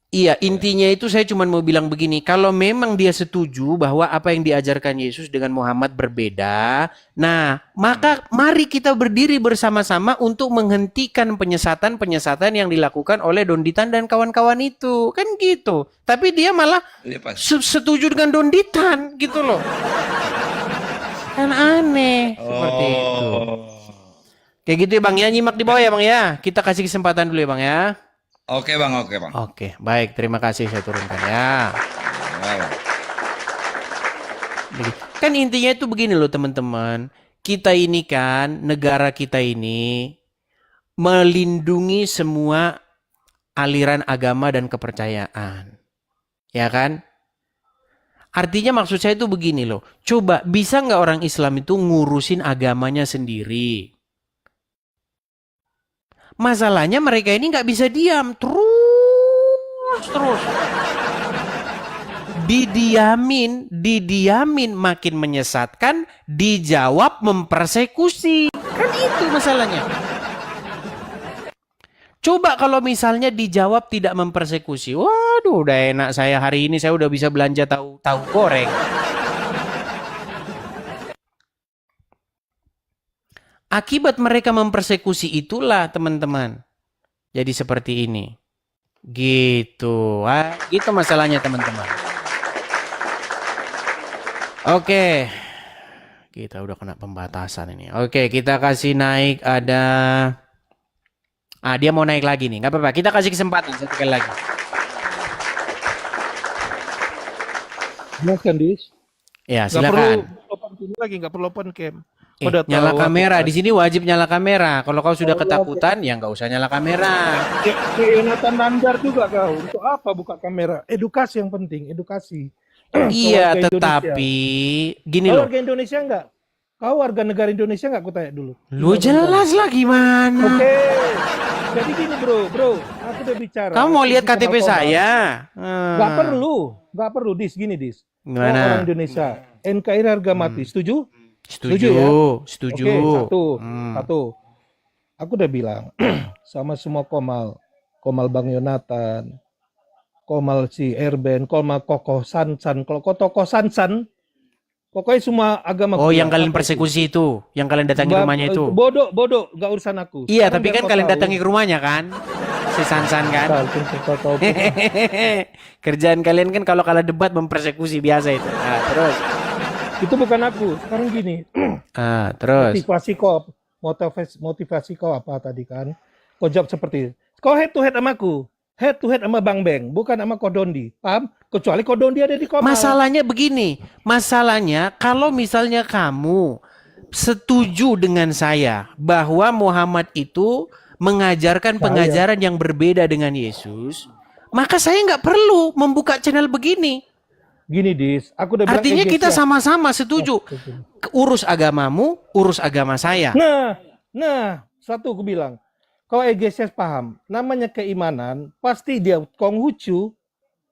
Iya, intinya itu saya cuma mau bilang begini, kalau memang dia setuju bahwa apa yang diajarkan Yesus dengan Muhammad berbeda, nah, maka mari kita berdiri bersama-sama untuk menghentikan penyesatan-penyesatan yang dilakukan oleh Donditan dan kawan-kawan itu. Kan gitu. Tapi dia malah Iya, Pak. setuju dengan Donditan gitu loh. Kan aneh seperti itu. Kayak gitu ya Bang ya, nyimak di bawah ya Bang ya. Kita kasih kesempatan dulu ya Bang ya. Oke, Bang. Oke, Bang. Oke, baik. Terima kasih saya turunkan ya. Ya, Bang. Kan intinya itu begini loh teman-teman. Kita ini kan, negara kita ini melindungi semua aliran agama dan kepercayaan. Ya kan? Artinya maksud saya itu begini loh. Coba bisa nggak orang Islam itu ngurusin agamanya sendiri? Masalahnya mereka ini nggak bisa diam. Terus. Didiamin makin menyesatkan, dijawab mempersekusi. Kan itu masalahnya. Coba kalau misalnya dijawab tidak mempersekusi. Waduh, udah enak saya hari ini saya udah bisa belanja tahu goreng. Akibat mereka mempersekusi itulah teman-teman. Jadi seperti ini. Gitu. Gitu masalahnya teman-teman. Oke. Kita udah kena pembatasan ini. Oke, kita kasih naik ada... dia mau naik lagi nih. Nggak apa-apa. Kita kasih kesempatan satu kali lagi. Silakan, Dis. Ya, Nggak perlu silakan. open sini lagi, nggak perlu open cam. Udah Nyala tahu kamera. aku Di sini wajib nyala kamera. Kalau kau sudah ketakutan, ya nggak usah nyala kamera. Kayak Yonatan Nandar juga kau. Untuk apa buka kamera? Edukasi yang penting, edukasi. Iya, Warga tetapi gini Kau loh. warga Indonesia enggak? Kau warga negara Indonesia enggak? Aku tanya dulu. Lu jelas lah gimana. Oke. Jadi gini bro, aku udah bicara. Kamu mau lihat Sama KTP Komar. saya? Nggak perlu. Gini dis. Kau Gimana? orang Indonesia, NKRI harga mati. Setuju? Setuju, ya? setuju. Oke, Hmm. satu. Aku udah bilang sama semua Komal Bang Yonatan, Komal si Erben, Komal Kokoh Sansan. Kalau kau tokoh Sansan, pokoknya semua agama. Oh, yang kalian apa persekusi itu, yang kalian datangi Nggak, rumahnya itu. Bodoh, nggak urusan aku. Iya, Sekarang tapi biar kan kau kalian tahu. datangi ke rumahnya kan? Si Sansan kan? Tahu. Kerjaan kalian kan kalau kalah debat mempersekusi biasa itu. Terus. Itu bukan aku. Sekarang gini, Terus. motivasi kau apa tadi kan? Kau jawab seperti, kau head to head sama aku. Head to head sama Bang Beng, bukan sama Kodondi. Paham? Kecuali Kodondi ada di Komal. Masalahnya begini, kalau misalnya kamu setuju dengan saya bahwa Muhammad itu mengajarkan pengajaran yang berbeda dengan Yesus, maka saya nggak perlu membuka channel begini. Gini Dis, aku udah bilang Artinya kita Egesia. sama-sama setuju. Urus agamamu, urus agama saya. Nah, satu aku bilang, kalau Egesias paham, namanya keimanan, pasti dia Konghucu,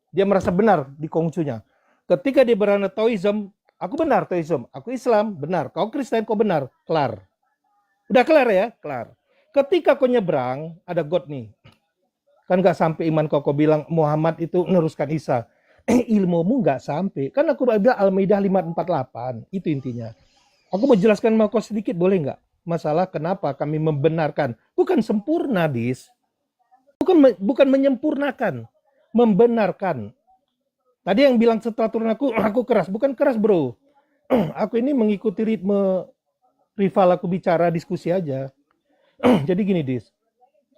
dia merasa benar di Konghucunya. Ketika dia berani Taoism, aku benar Taoism, aku Islam, benar. Kau Kristen, kau benar, kelar. Udah kelar ya, kelar. Ketika kau nyebrang, ada God nih. Kan gak sampai iman kau bilang Muhammad itu meneruskan Isa. Ilmumu nggak sampai. Kan aku bilang Al-Maidah 548. Itu intinya. Aku mau jelaskan sama kau sedikit, boleh nggak? Masalah kenapa kami membenarkan. Bukan sempurna, Dis. Bukan menyempurnakan. Membenarkan. Tadi yang bilang setelah turun aku keras. Bukan keras, bro. Aku ini mengikuti ritme rival aku bicara, diskusi aja. Jadi gini, Dis.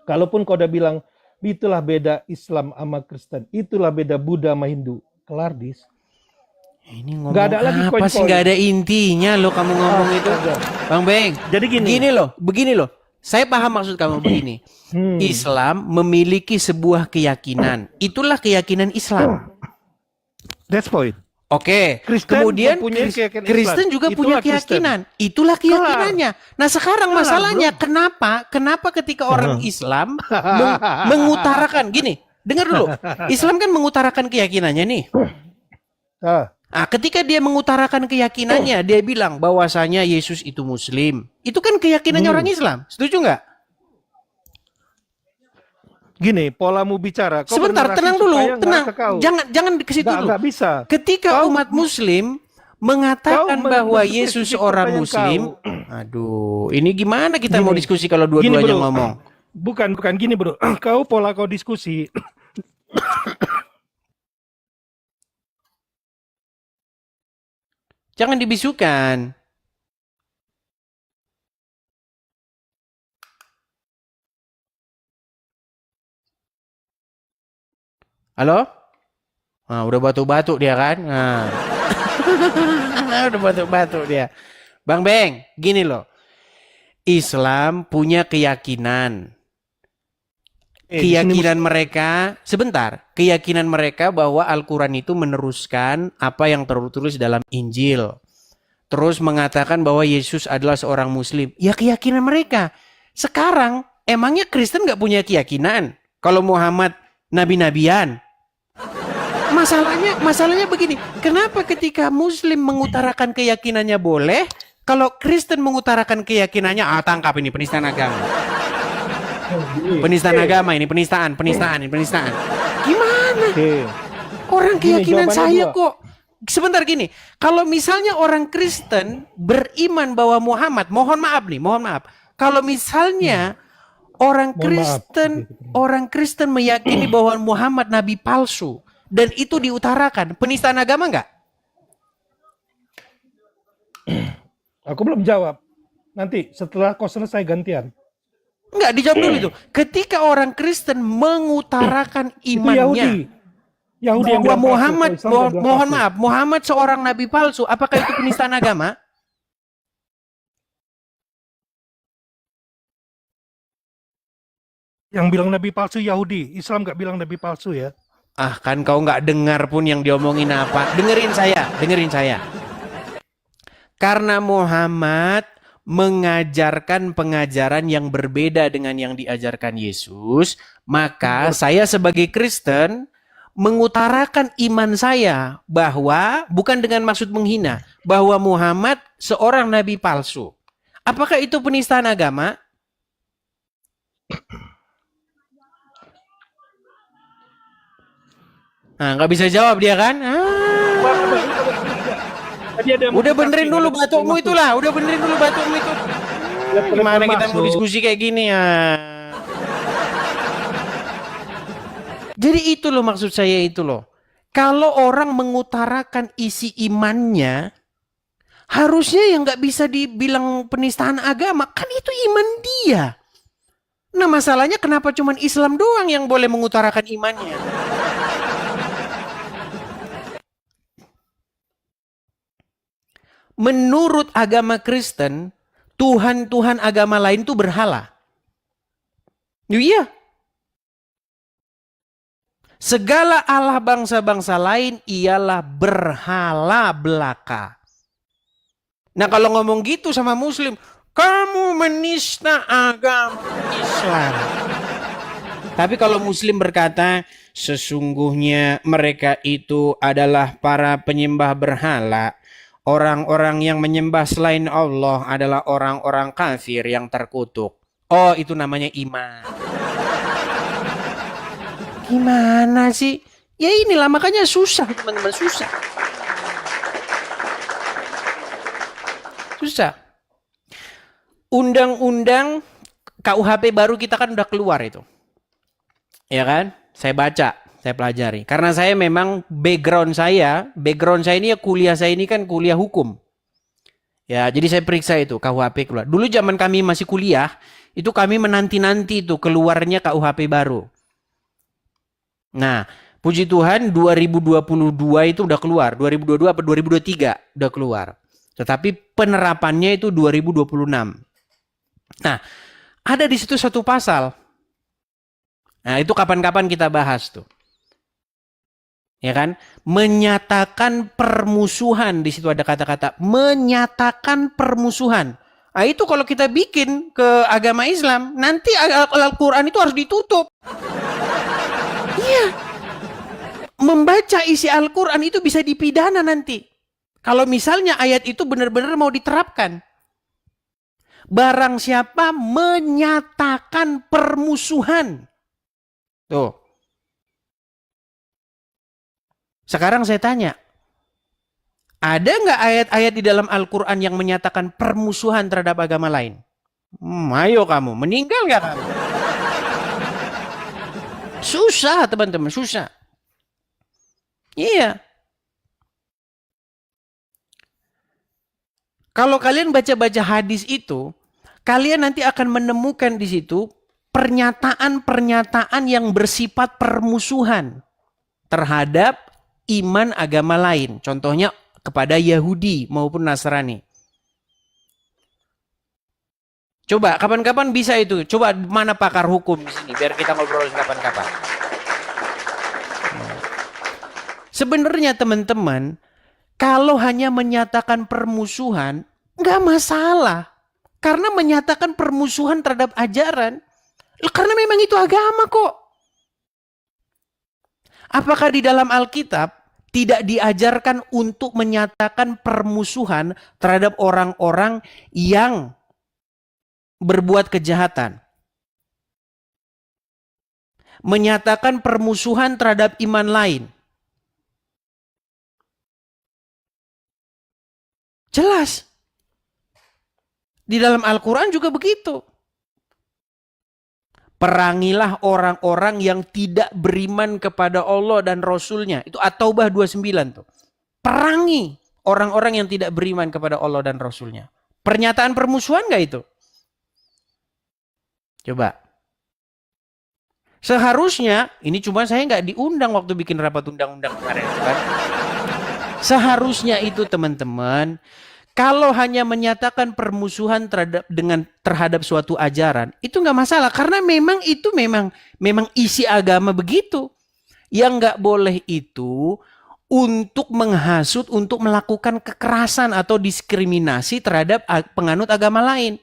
Kalaupun kau udah bilang, itulah beda Islam sama Kristen. Itulah beda Buddha sama Hindu. Kelar, Dis. Ini ngomong Nggak ada lagi apa poin-poin. sih? Nggak ada intinya loh kamu ngomong itu. Bang Beng. Jadi gini. Begini loh. Saya paham maksud kamu begini. Islam memiliki sebuah keyakinan. Itulah keyakinan Islam. That's point. Oke. Kristen Kemudian mempunyai keyakinan Kristen Islam. juga Itulah punya Kristen. keyakinan. Itulah keyakinannya. Nah sekarang Kelar, masalahnya kenapa ketika orang Islam mengutarakan gini. Dengar dulu. Islam kan mengutarakan keyakinannya nih. Nah, ketika dia mengutarakan keyakinannya, dia bilang bahwasanya Yesus itu Muslim. Itu kan keyakinannya orang Islam. Setuju nggak? Gini, polamu bicara. Kau Sebentar, bernarasi tenang dulu, supaya nggak tenang. ke kau. Jangan ke situ dulu. Nggak bisa. Ketika Kau- umat Muslim mengatakan Kau bahwa men- Yesus menspesifik orang pertanyaan Muslim, aduh, ini gimana kita mau Gini. diskusi kalau Gini, dua-duanya bro. ngomong? Bukan gini bro. Pola kau diskusi. Jangan dibisukan. Halo? Nah, udah batuk-batuk dia kan? Nah. Udah batuk-batuk dia. Bang Beng, gini loh. Islam punya keyakinan. Keyakinan mereka, sebentar, keyakinan mereka bahwa Al-Quran itu meneruskan apa yang tertulis dalam Injil. Terus mengatakan bahwa Yesus adalah seorang Muslim. Ya keyakinan mereka. Sekarang, emangnya Kristen gak punya keyakinan? Kalau Muhammad nabi-nabian? Masalahnya begini. Kenapa ketika Muslim mengutarakan keyakinannya boleh, kalau Kristen mengutarakan keyakinannya, tangkap ini penistaan agama. Penistaan agama ini, penistaan. Gimana? Orang Gini, keyakinan jawabannya saya dua. kok. Sebentar gini, kalau misalnya orang Kristen beriman bahwa Muhammad, mohon maaf. Kalau misalnya orang Kristen meyakini bahwa Muhammad nabi palsu dan itu diutarakan, penistaan agama enggak? Aku belum jawab. Nanti setelah kau selesai gantian. Enggak, dijawab dulu itu. Ketika orang Kristen mengutarakan Itu imannya Yahudi yang bahwa bilang palsu, Muhammad, kalau Islam nggak bilang mohon palsu. maaf, Muhammad seorang nabi palsu, apakah itu penistaan agama? Yang bilang nabi palsu Yahudi, Islam nggak bilang nabi palsu ya. Kan kau nggak dengar pun yang diomongin apa. Dengerin saya. Karena Muhammad mengajarkan pengajaran yang berbeda dengan yang diajarkan Yesus, maka saya sebagai Kristen mengutarakan iman saya bahwa, bukan dengan maksud menghina, bahwa Muhammad seorang nabi palsu. Apakah itu penistaan agama? Nggak bisa jawab dia kan? Tadi ada yang Udah mau benerin saksi, dulu nggak ada batukmu maksud. itulah. Udah benerin dulu batukmu itu. Gimana kita mau diskusi kayak gini ya? Jadi itu loh maksud saya itu loh. Kalau orang mengutarakan isi imannya, harusnya yang nggak bisa dibilang penistaan agama. Kan itu iman dia. Nah masalahnya kenapa cuman Islam doang yang boleh mengutarakan imannya? Menurut agama Kristen, Tuhan agama lain itu berhala. Iya. Segala Allah bangsa-bangsa lain ialah berhala belaka. Nah kalau ngomong gitu sama Muslim, kamu menista agama Islam. Tapi kalau Muslim berkata, sesungguhnya mereka itu adalah para penyembah berhala. Orang-orang yang menyembah selain Allah adalah orang-orang kafir yang terkutuk. Oh, itu namanya iman. Gimana sih? Ya inilah makanya susah teman-teman, susah. Undang-undang KUHP baru kita kan udah keluar itu. Ya kan? Saya baca, saya pelajari. Karena saya memang background saya ini ya kuliah saya ini kan kuliah hukum. Ya, jadi saya periksa itu KUHP keluar. Dulu zaman kami masih kuliah, itu kami menanti-nanti itu keluarnya KUHP baru. Nah, puji Tuhan 2022 itu udah keluar. 2022 atau 2023 udah keluar. Tetapi penerapannya itu 2026. Nah, ada di situ satu pasal. Nah, itu kapan-kapan kita bahas tuh. Ya kan? Menyatakan permusuhan, di situ ada kata-kata menyatakan permusuhan. Nah, itu kalau kita bikin ke agama Islam, nanti Al-Qur'an itu harus ditutup. Iya. Membaca isi Al-Qur'an itu bisa dipidana nanti. Kalau misalnya ayat itu benar-benar mau diterapkan. Barang siapa menyatakan permusuhan Tuh. Sekarang saya tanya, ada nggak ayat-ayat di dalam Al-Quran yang menyatakan permusuhan terhadap agama lain? Ayo kamu, meninggal nggak kamu? Susah teman-teman, susah. Iya. Kalau kalian baca-baca hadis itu, kalian nanti akan menemukan di situ pernyataan-pernyataan yang bersifat permusuhan terhadap iman agama lain. Contohnya kepada Yahudi maupun Nasrani. Coba kapan-kapan bisa itu. Coba mana pakar hukum di sini biar kita ngobrol kapan-kapan. Sebenarnya teman-teman, kalau hanya menyatakan permusuhan, nggak masalah. Karena menyatakan permusuhan terhadap ajaran, karena memang itu agama kok. Apakah di dalam Alkitab tidak diajarkan untuk menyatakan permusuhan terhadap orang-orang yang berbuat kejahatan? Menyatakan permusuhan terhadap iman lain. Jelas. Di dalam Al-Quran juga begitu. Perangilah orang-orang yang tidak beriman kepada Allah dan Rasulnya. Itu At-Taubah 29 tuh. Perangi orang-orang yang tidak beriman kepada Allah dan Rasulnya. Pernyataan permusuhan gak itu? Coba. Seharusnya, ini cuma saya nggak diundang waktu bikin rapat undang-undang kemarin. Kan? Seharusnya itu teman-teman, kalau hanya menyatakan permusuhan terhadap suatu ajaran, itu nggak masalah. Karena memang itu memang isi agama begitu. Yang nggak boleh itu untuk menghasut, untuk melakukan kekerasan atau diskriminasi terhadap penganut agama lain.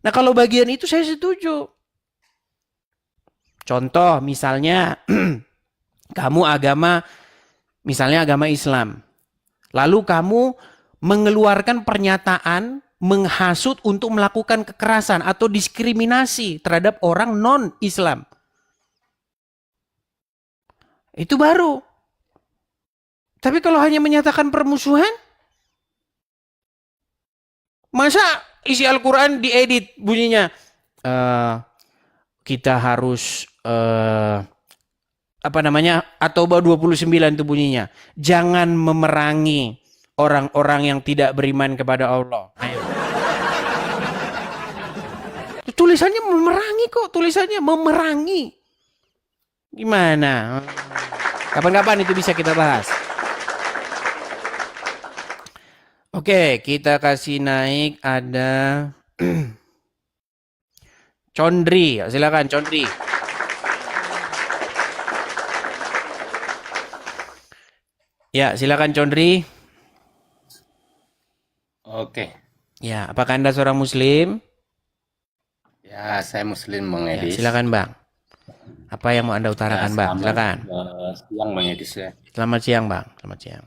Nah kalau bagian itu saya setuju. Contoh misalnya kamu misalnya agama Islam. Lalu kamu mengeluarkan pernyataan menghasut untuk melakukan kekerasan atau diskriminasi terhadap orang non-Islam. Itu baru. Tapi kalau hanya menyatakan permusuhan, masa isi Al-Quran diedit bunyinya? Kita harus At-Taubah 29 itu bunyinya. Jangan memerangi orang-orang yang tidak beriman kepada Allah. Ayo. Tulisannya memerangi kok, tulisannya memerangi. Gimana? Kapan-kapan itu bisa kita bahas. Oke, kita kasih naik ada Condri, silakan Condri. Ya, silakan Condri. Oke, Ya, apakah Anda seorang Muslim? ya saya Muslim Bang Ya, Edis. silakan Bang. Apa yang mau Anda utarakan Bang? Silakan. Siang Bang Edis ya. Selamat siang Bang. Selamat siang.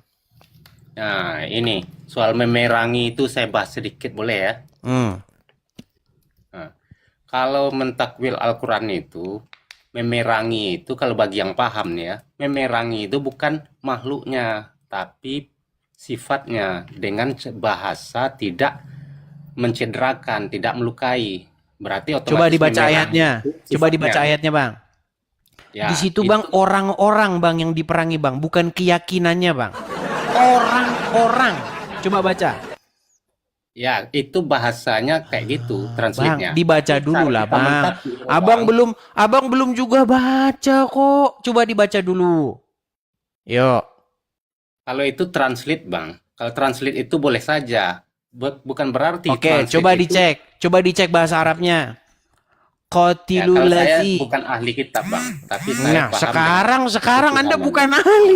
Nah ini soal memerangi itu saya bahas sedikit boleh ya. Nah, kalau mentakwil Al-Quran itu memerangi itu kalau bagi yang paham nih ya, memerangi itu bukan makhluknya tapi sifatnya dengan bahasa tidak mencederakan, tidak melukai. Berarti otomatis Coba dibaca memerangi ayatnya. itu Coba dibaca sifatnya. ayatnya Bang. Ya, Di situ itu Bang orang-orang Bang yang diperangi Bang, bukan keyakinannya Bang. Orang-orang. Coba baca. ya itu bahasanya kayak gitu Bang, translate-nya. dibaca dulu lah Kita Bang. mentakwil orang. Abang belum juga baca kok. Coba dibaca dulu. Yuk. Kalau itu translate Bang. Kalau translate itu boleh saja. Bukan berarti Oke, translate coba itu. dicek. Coba dicek bahasa Arabnya. Ya, kalau Qatilul saya ladzi. bukan ahli kitab Bang, tapi saya Nah, paham sekarang Anda ketuhanan. bukan ahli.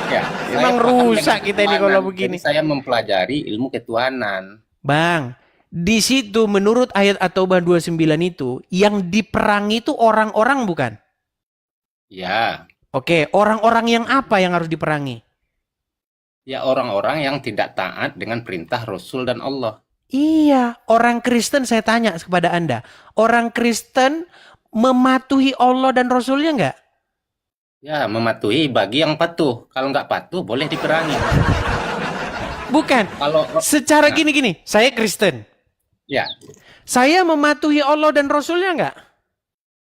Ya, Emang saya paham rusak dengan kita ini kalau ketuhanan. begini. Jadi saya mempelajari ilmu ketuhanan. Bang, di situ menurut ayat At-Taubah 29 itu yang diperangi itu orang-orang bukan? Ya, Oke, orang-orang yang apa yang harus diperangi? ya orang-orang yang tidak taat dengan perintah Rasul dan Allah. Iya, orang Kristen saya tanya kepada Anda. Orang Kristen mematuhi Allah dan Rasulnya nggak? Ya, mematuhi bagi yang patuh. Kalau nggak patuh, boleh diperangi. Bukan. Kalau Secara Nah, gini-gini, saya Kristen. ya, Saya mematuhi Allah dan Rasulnya nggak?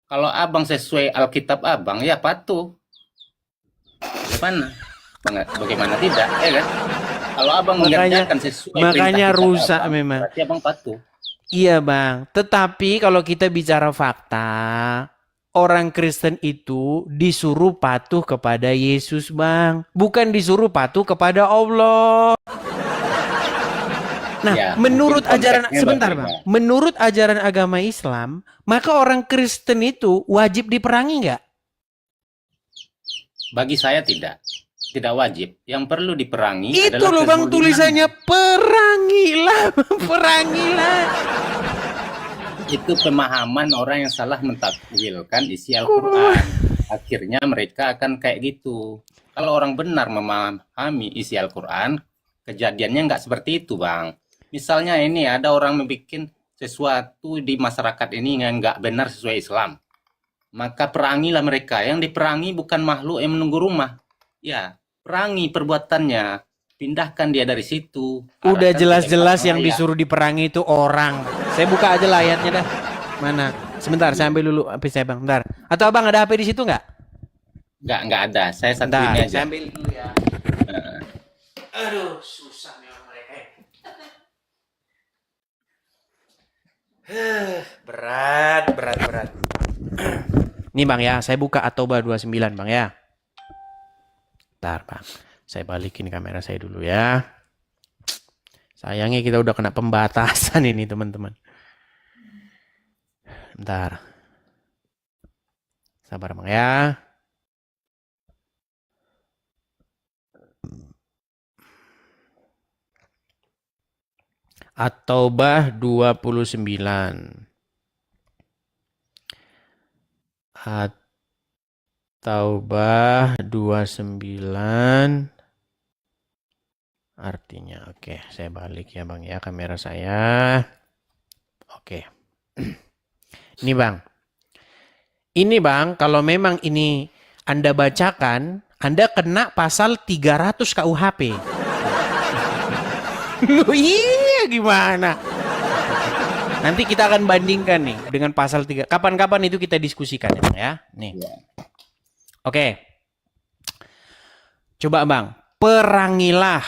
kalau abang sesuai Alkitab abang, ya patuh. Bagaimana? Bagaimana tidak, ya kan? Kalau abang mengerjakan sesuai Makanya perintah kitab rusak abang, memang. berarti abang patuh. Iya bang, tetapi kalau kita bicara fakta, orang Kristen itu disuruh patuh kepada Yesus bang, bukan disuruh patuh kepada Allah. Nah, Ya, menurut mungkin ajaran, konteksnya sebentar berbeda. bang, menurut ajaran agama Islam, maka orang Kristen itu wajib diperangi nggak? Bagi saya tidak wajib. Yang perlu diperangi Itu adalah loh bang kezalimannya. tulisannya, perangilah, perangilah. Itu pemahaman orang yang salah mentakwilkan isi Al-Quran. Akhirnya mereka akan kayak gitu. Kalau orang benar memahami isi Al-Quran, kejadiannya nggak seperti itu, Bang. Misalnya ini ada orang membuat sesuatu di masyarakat ini yang nggak benar sesuai Islam. Maka perangilah mereka. Yang diperangi bukan makhluk yang menunggu rumah. Ya, perangi perbuatannya. Pindahkan dia dari situ. Udah Arahkan ke jelas-jelas tempat yang layak. disuruh diperangi itu orang. Saya buka aja lah ayatnya dah. Mana? Sebentar, saya ambil dulu HP saya bang. Bentar. Atau abang ada HP di situ nggak? Nggak ada. Saya satu Bentar, ini aja. saya ambil dulu ya. Aduh, susah nih orang mereka. Berat, berat, berat. Nih bang ya, saya buka At-Taubah 29 bang ya. Bentar bang, saya balikin kamera saya dulu ya. Sayangnya kita udah kena pembatasan ini teman-teman. Bentar. Sabar bang ya. At-Taubah 29. At-Taubah 29. Artinya, oke, saya balik ya bang ya kamera saya. Oke. Ini bang. Ini bang, kalau memang ini Anda bacakan, Anda kena pasal 300 KUHP. Loh iya gimana? Nanti kita akan bandingkan nih dengan pasal 3. Kapan-kapan itu kita diskusikan ya bang ya. Nih. Oke. Coba bang, perangilah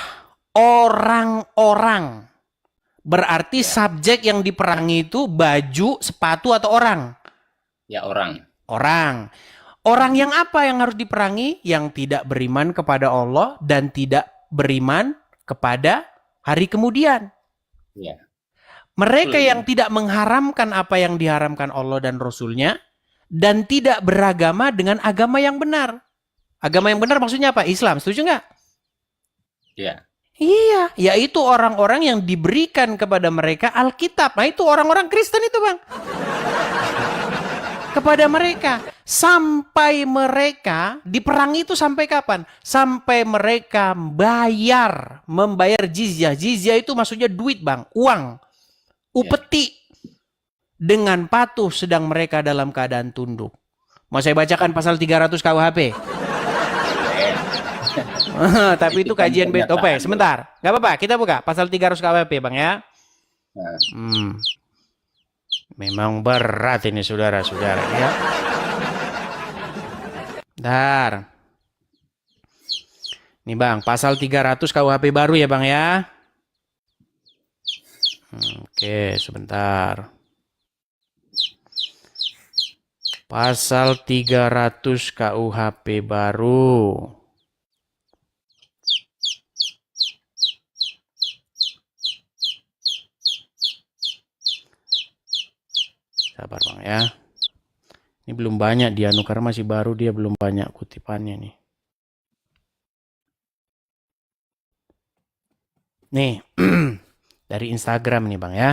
orang-orang. Berarti subjek yang diperangi itu baju, sepatu atau orang? Ya, orang. Orang. Orang yang apa yang harus diperangi? Yang tidak beriman kepada Allah dan tidak beriman kepada hari kemudian. Ya. Mereka Betul. yang tidak mengharamkan apa yang diharamkan Allah dan Rasulnya dan tidak beragama dengan agama yang benar. Agama yang benar maksudnya apa? Islam. Setuju nggak? Ya. Iya, yaitu orang-orang yang diberikan kepada mereka Alkitab. Nah itu orang-orang Kristen itu bang. Kepada mereka. Sampai mereka diperangi itu sampai kapan? Sampai mereka membayar jizyah. Jizyah itu maksudnya duit bang, uang. Upeti. Dengan patuh sedang mereka dalam keadaan tunduk. Mau saya bacakan pasal 300 KUHP? Tapi itu kajian BTOP. Sebentar. Gak apa-apa, kita buka pasal 300 KUHP bang ya. Memang berat ini saudara-saudara ya. Bentar. Nih bang, pasal 300 KUHP baru ya bang ya. Oke, sebentar. Pasal 300 KUHP baru. Sabar bang ya. Ini belum banyak dia karena masih baru, dia belum banyak kutipannya nih. Nih, dari Instagram nih bang ya.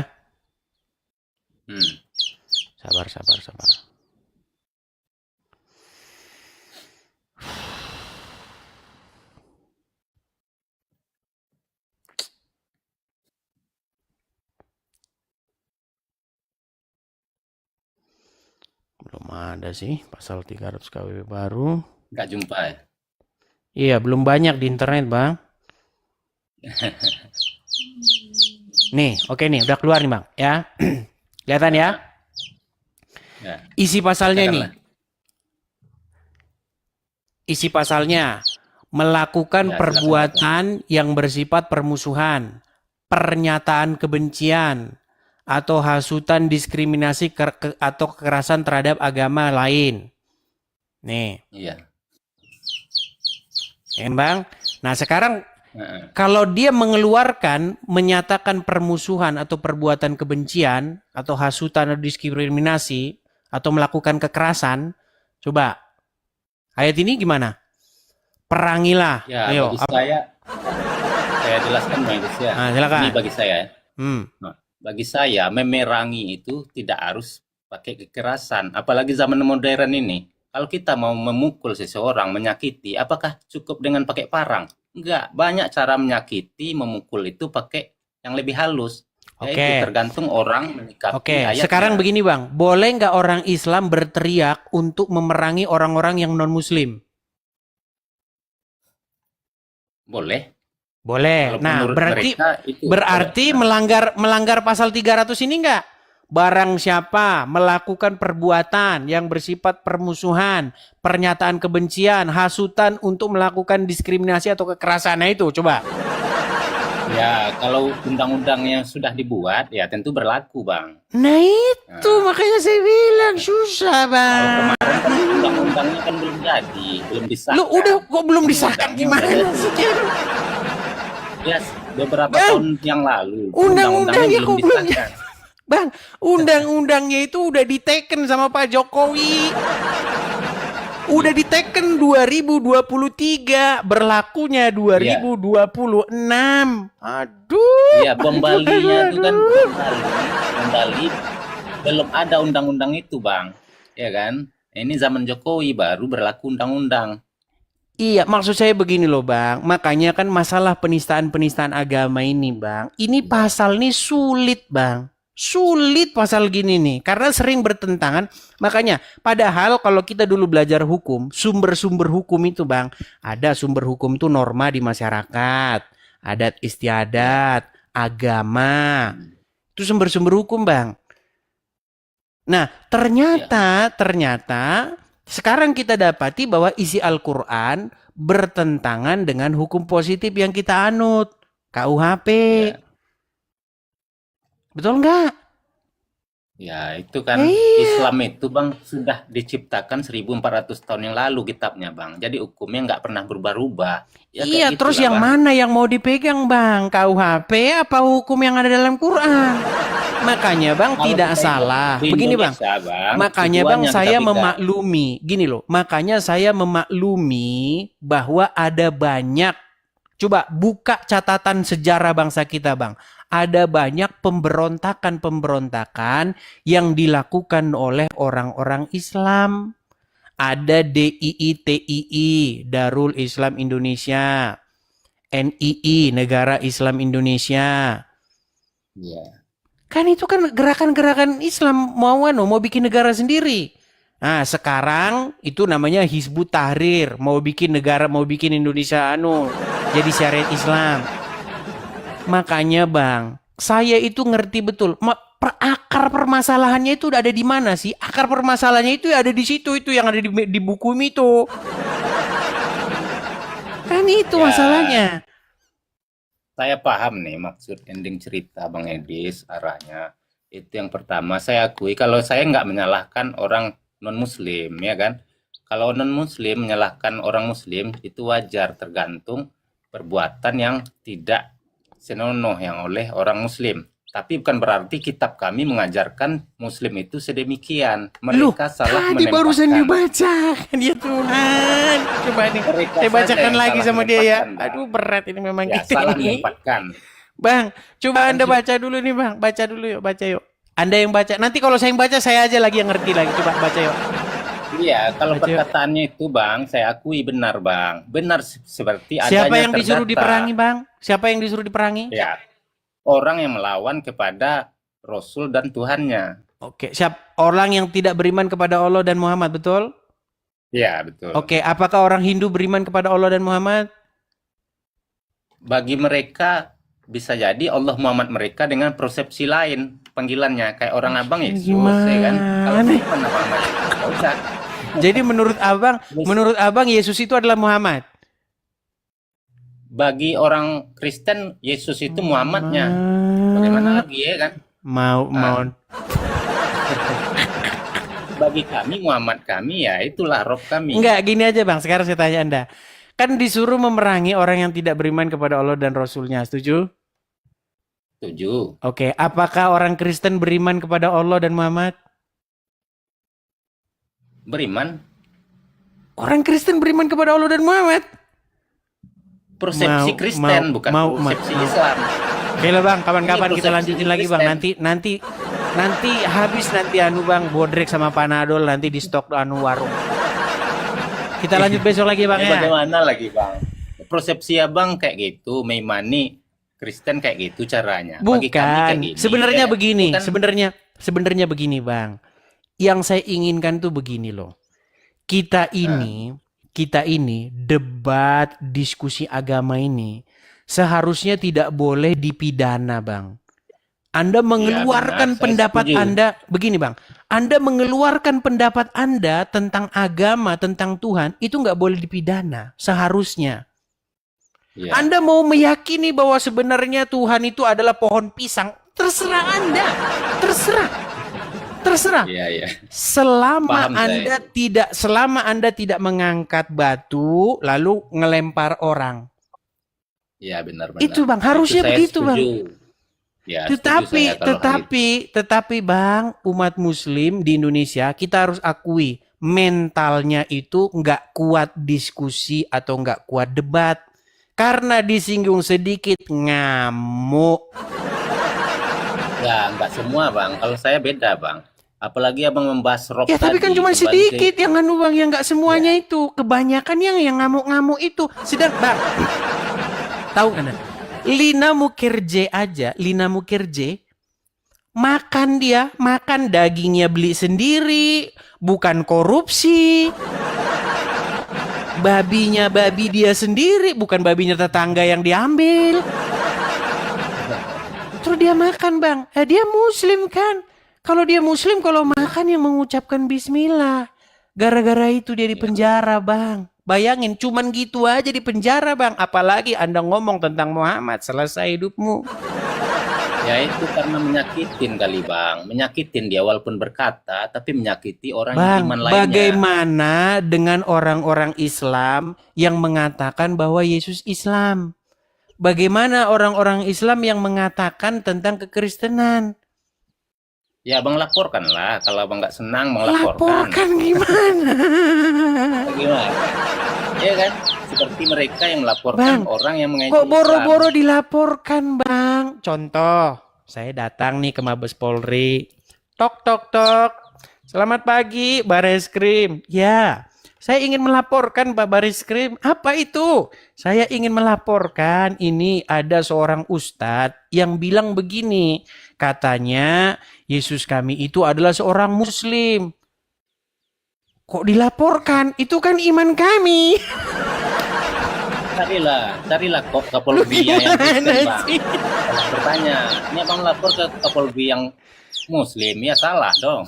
Sabar. Belum ada sih pasal 300 KWP baru. Nggak jumpa ya? Iya, belum banyak di internet, Bang. Nih, oke nih, udah keluar nih, Bang, ya. Kelihatan ya? Ya. Isi pasalnya nih. Katakanlah. Isi pasalnya melakukan Ya, perbuatan yang bersifat permusuhan, pernyataan kebencian, atau hasutan diskriminasi atau kekerasan terhadap agama lain. Nih, Iya. ya, Bang. Nah, sekarang Heeh. kalau dia mengeluarkan, menyatakan permusuhan atau perbuatan kebencian, atau hasutan atau diskriminasi, atau melakukan kekerasan, coba, ayat ini gimana? Perangilah. Ya, Ayo. bagi saya jelaskan Bang Idris ya. Nah, silakan. Ini bagi saya ya. Hmm. Nah, bagi saya memerangi itu tidak harus pakai kekerasan, apalagi zaman modern ini. Kalau kita mau memukul seseorang, menyakiti, apakah cukup dengan pakai parang? Enggak, banyak cara menyakiti, memukul itu pakai yang lebih halus. Ya, Oke. itu tergantung orang menyikapi Oke, ayatnya. sekarang begini Bang, boleh nggak orang Islam berteriak untuk memerangi orang-orang yang non-Muslim? Boleh. Boleh. Kalau Nah, menurut mereka itu berarti boleh. melanggar pasal 300 ini enggak? Barang siapa melakukan perbuatan yang bersifat permusuhan, pernyataan kebencian, hasutan untuk melakukan diskriminasi atau kekerasan, nah itu coba. Ya, kalau undang-undang yang sudah dibuat, ya tentu berlaku, Bang. Nah itu makanya saya bilang susah Bang. Kemarin kan undang-undangnya kan belum jadi, belum disahkan. Lu udah kok belum disahkan gimana sih? Ya, beberapa Bang, tahun yang lalu undang-undangnya kok belum disahkan. Bang, undang-undangnya itu udah diteken sama Pak Jokowi. Udah diteken 2023, berlakunya 2026. Aduh. Iya, pembalinya itu kan kembali belum ada undang-undang itu, Bang. Ya kan? Ini zaman Jokowi baru berlaku undang-undang. Iya, maksud saya begini loh Bang. Makanya kan masalah penistaan-penistaan agama ini Bang. Ini pasal nih sulit Bang. Sulit pasal gini nih. Karena sering bertentangan. Makanya padahal kalau kita dulu belajar hukum. Sumber-sumber hukum itu Bang. Ada sumber hukum itu norma di masyarakat. Adat istiadat. Agama. Itu sumber-sumber hukum Bang. Nah ternyata sekarang kita dapati bahwa isi Al-Quran bertentangan dengan hukum positif yang kita anut. KUHP. Ya. Betul nggak? Ya, itu kan Iya. Islam itu, Bang, sudah diciptakan 1400 tahun yang lalu kitabnya, Bang. Jadi hukumnya nggak pernah berubah-ubah. Ya, Iya, kayak terus gitulah, yang Bang. mana yang mau dipegang Bang? KUHP apa hukum yang ada dalam Quran? Makanya Bang Kalau tidak kita salah. di Begini Bang. Indonesia, Bang, Makanya Bang tujuannya saya kita memaklumi. Gini loh. Makanya saya memaklumi bahwa ada banyak. Coba buka catatan sejarah bangsa kita Bang. Ada banyak pemberontakan-pemberontakan yang dilakukan oleh orang-orang Islam. Ada DII, TII, Darul Islam Indonesia. NII, Negara Islam Indonesia. Ya. Kan itu kan gerakan-gerakan Islam mau bikin negara sendiri. Nah, sekarang itu namanya Hizbut Tahrir, mau bikin negara, mau bikin Indonesia jadi syariat Islam. Makanya Bang, saya itu ngerti betul. Akar permasalahannya itu ada di mana sih? Akar permasalahannya itu ada di situ, itu yang ada di buku itu. Kan itu Ya. masalahnya. Saya paham nih maksud ending cerita Bang Edis, arahnya. Itu yang pertama, saya akui kalau saya nggak menyalahkan orang non-muslim, ya kan? Kalau non-muslim menyalahkan orang muslim, itu wajar, tergantung perbuatan yang tidak senonoh yang oleh orang muslim. Tapi bukan berarti kitab kami mengajarkan muslim itu sedemikian. Mereka salah Tadi barusan menempatkan. dibacakan ya Tuhan. Coba nih, Mereka saya saja bacakan yang lagi salah sama dia ya. menempatkan, Bang. Aduh berat ini memang Ya, gitu salah ini. menempatkan. Bang, coba Anda baca dulu nih Bang. Baca dulu yuk, baca yuk. Anda yang baca. Nanti kalau saya yang baca, saya aja lagi yang ngerti lagi. Coba baca yuk. Iya, kalau Baca yuk. perkataannya itu Bang, saya akui benar Bang. Benar seperti adanya Siapa yang disuruh terdata. diperangi Bang? Siapa yang disuruh diperangi? Ya, orang yang melawan kepada Rasul dan Tuhannya. Oke, siap. Orang yang tidak beriman kepada Allah dan Muhammad, betul? Ya, betul. Oke, apakah orang Hindu beriman kepada Allah dan Muhammad? Bagi mereka bisa jadi Allah Muhammad mereka dengan persepsi lain panggilannya kayak orang abang Yesus, ya kan? Kalau Gimana? bukan nama Yesus, nggak usah. Jadi menurut abang Yesus itu adalah Muhammad. Bagi orang Kristen Yesus itu Muhammadnya. Bagaimana lagi ya kan? Mau Bagi kami Muhammad kami ya itulah Rob kami. enggak, gini aja Bang. Sekarang saya tanya Anda. Kan disuruh memerangi orang yang tidak beriman kepada Allah dan Rasulnya. Setuju? Setuju. Oke, apakah orang Kristen beriman kepada Allah dan Muhammad? Beriman. Orang Kristen beriman kepada Allah dan Muhammad. Persepsi Kristen bukan persepsi Islam. Oke lah Bang, kapan-kapan Ini kita persepsi lanjutin lagi Bang. Kristen. Nanti habis nanti anu Bang, bodrek sama Panadol nanti di stok anu warung. Kita lanjut besok lagi Bang ya. Bagaimana lagi Bang? Persepsi abang kayak gitu, Meimani Kristen kayak gitu caranya. Bagi kami kayak Bukan. gini. Sebenarnya Ya, begini, bukan- sebenarnya begini Bang. Yang saya inginkan tuh begini loh. Kita ini debat diskusi agama ini seharusnya tidak boleh dipidana, Bang. Anda mengeluarkan benar, saya pendapat setuju. Anda, begini Bang, Anda mengeluarkan pendapat Anda tentang agama, tentang Tuhan, itu nggak boleh dipidana, seharusnya. Ya. Anda mau meyakini bahwa sebenarnya Tuhan itu adalah pohon pisang, terserah Anda, terserah. Iya, iya. Selama Paham saya. selama Anda tidak mengangkat batu lalu ngelempar orang. Iya, benar-benar. Itu Bang, harusnya Itu saya begitu Bang. setuju. Ya, setuju saya kalau hal itu. Tetapi Bang, umat Muslim di Indonesia kita harus akui mentalnya itu nggak kuat diskusi atau nggak kuat debat, karena disinggung sedikit ngamuk. Ya, nggak semua Bang. Kalau saya beda Bang. Apalagi abang membahas rock Ya tapi kan tadi, cuma kembali sedikit yang anu Bang, yang nggak semuanya itu, kebanyakan yang ngamuk-ngamuk itu. Sedang Bang, tahu kan? Lina Mukherjee aja, Lina Mukherjee makan dagingnya beli sendiri, bukan korupsi. Babinya babi dia sendiri, bukan babinya tetangga yang diambil. Terus dia makan Bang, dia Muslim kan? Kalau dia Muslim, kalau makan yang mengucapkan Bismillah. Gara-gara itu dia di penjara Bang. Bayangin, cuman gitu aja di penjara Bang. Apalagi Anda ngomong tentang Muhammad, selesai hidupmu. Ya itu karena menyakitin kali Bang. Menyakitin dia walaupun berkata, tapi menyakiti orang Bang, iman lainnya. bagaimana dengan orang-orang Islam yang mengatakan bahwa Yesus Islam? Bagaimana orang-orang Islam yang mengatakan tentang kekristenan? Ya Bang laporkan lah. Kalau Abang nggak senang, Bang laporkan. Laporkan gimana? Gimana? Iya kan? Seperti mereka yang melaporkan Bang, orang yang mengaji Kok Islam. boro-boro dilaporkan Bang? Contoh, saya datang nih ke Mabes Polri. Tok tok tok. Selamat pagi, Bareskrim. Ya, saya ingin melaporkan Pak Bareskrim. Apa itu? Saya ingin melaporkan ini ada seorang ustadz yang bilang begini. Katanya Yesus kami itu adalah seorang Muslim. Kok dilaporkan? Itu kan iman kami. Carilah kok Kapolri yang Kristen Gimana Bang. sih? Kalau bertanya, ini Abang lapor ke Kapolri yang Muslim, ya salah dong.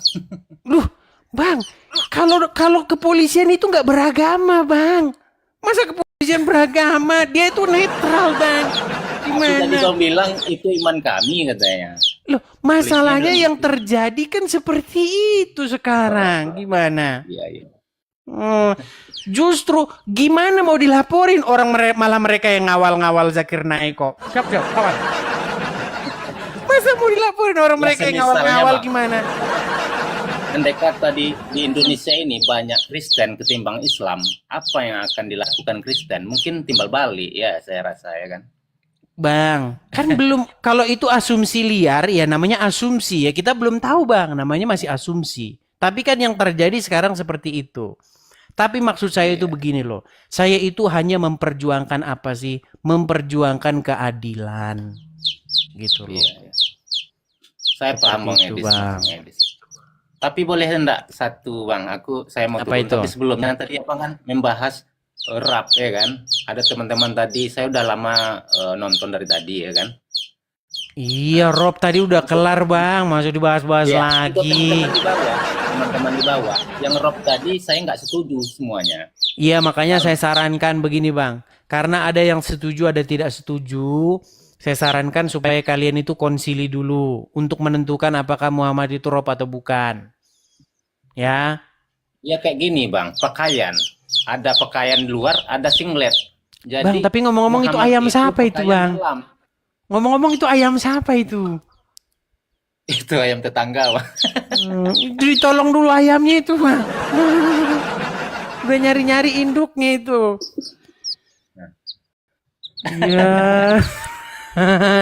Duh, Bang, kalau kepolisian itu nggak beragama, Bang. Masa kepolisian beragama? Dia itu netral, Bang. Tadi Gimana? Bang bilang itu iman kami katanya. Loh, masalahnya yang terjadi kan seperti itu sekarang. Gimana? Iya, iya. Justru gimana mau dilaporin orang malah mereka yang ngawal-ngawal Zakir Naik kok. Siap, kawan. Masa mau dilaporin orang Ya, mereka yang semisalnya, ngawal-ngawal Bang. gimana? Andai kata di Indonesia ini banyak Kristen ketimbang Islam, apa yang akan dilakukan Kristen? Mungkin timbal balik ya, saya rasa ya kan. Bang, kan belum, kalau itu asumsi liar ya namanya asumsi ya, kita belum tahu Bang, namanya masih asumsi. Tapi kan yang terjadi sekarang seperti itu. Tapi maksud saya itu begini loh, saya itu hanya memperjuangkan apa sih? Memperjuangkan keadilan gitu loh. Iya, iya. Saya paham Bang Itu, Edis. Bang. Bang Edis. Tapi boleh enggak satu Bang, saya mau Apa turun. itu? Tapi sebelumnya tadi Abang kan membahas rap ya kan. Ada teman-teman tadi, saya udah lama nonton dari tadi ya kan. Iya, Rob tadi udah kelar bang, masuk dibahas-bahas Ya, itu lagi. teman-teman di bawah. Yang rap tadi saya nggak setuju semuanya. Iya, makanya saya sarankan begini bang, karena ada yang setuju, ada tidak setuju. Saya sarankan supaya kalian itu konsili dulu untuk menentukan apakah Muhammad itu Rob atau bukan. Ya, Ya kayak gini Bang, pakaian. Ada pakaian luar, ada singlet. bang. Jadi Tapi ngomong-ngomong itu Muhammad ayam siapa itu pakaian bang? dalam. Ngomong-ngomong itu ayam siapa itu? Itu ayam tetangga Bang. Ditolong dulu ayamnya itu bang. Udah nyari-nyari induknya itu. Iya.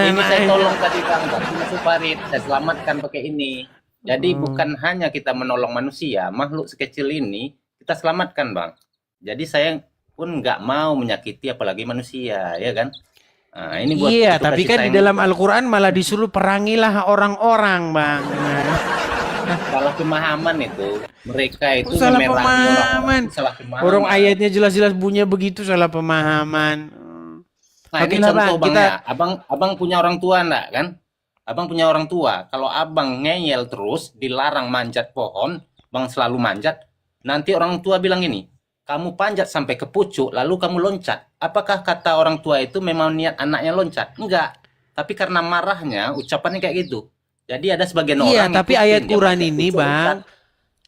Ini saya tolong tadi Bang, masuk Farid, saya selamatkan pakai ini. Jadi bukan hanya kita menolong manusia, makhluk sekecil ini kita selamatkan Bang. Jadi saya pun nggak mau menyakiti apalagi manusia, ya kan? Nah, ini buat Iya, petugas tapi kita kan di yang dalam Al-Quran malah disuruh perangilah orang-orang, bang. salah pemahaman itu. Mereka itu Salah memerangi pemahaman. orang-orang itu salah pemahaman. Orang ayatnya jelas-jelas bunyinya begitu, salah pemahaman. Nah, Oke ini lah, contoh Bang, Bang kita- ya. Abang punya orang tua enggak kan? Abang punya orang tua. Kalau abang ngeyel terus, dilarang manjat pohon, bang selalu manjat, nanti orang tua bilang gini, kamu panjat sampai ke pucuk, lalu kamu loncat. Apakah kata orang tua itu memang niat anaknya loncat? Enggak. Tapi karena marahnya, ucapannya kayak gitu. Jadi ada sebagian Iya, orang tapi ngikutin, ayat dia Quran pakai ini, pucuk, bang. loncat.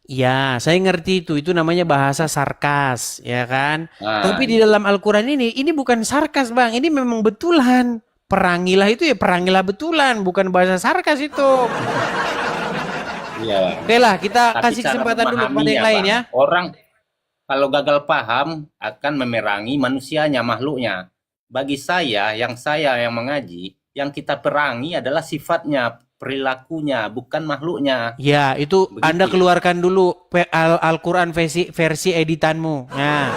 Ya, saya ngerti itu namanya bahasa sarkas, ya kan? Nah, Tapi di dalam Al-Quran ini bukan sarkas, bang. Ini memang betulan. Perangilah itu ya perangilah betulan, bukan bahasa sarkas itu. iya, Bang. Oke lah, kita Tapi kasih cara kesempatan dulu pada yang memahaminya, lain Bang. ya. Orang kalau gagal paham akan memerangi manusianya, makhluknya. Bagi saya yang mengaji, yang kita perangi adalah sifatnya, perilakunya, bukan makhluknya. Ya, itu Begitu Anda ya. keluarkan dulu Al-Quran versi editanmu. Ya.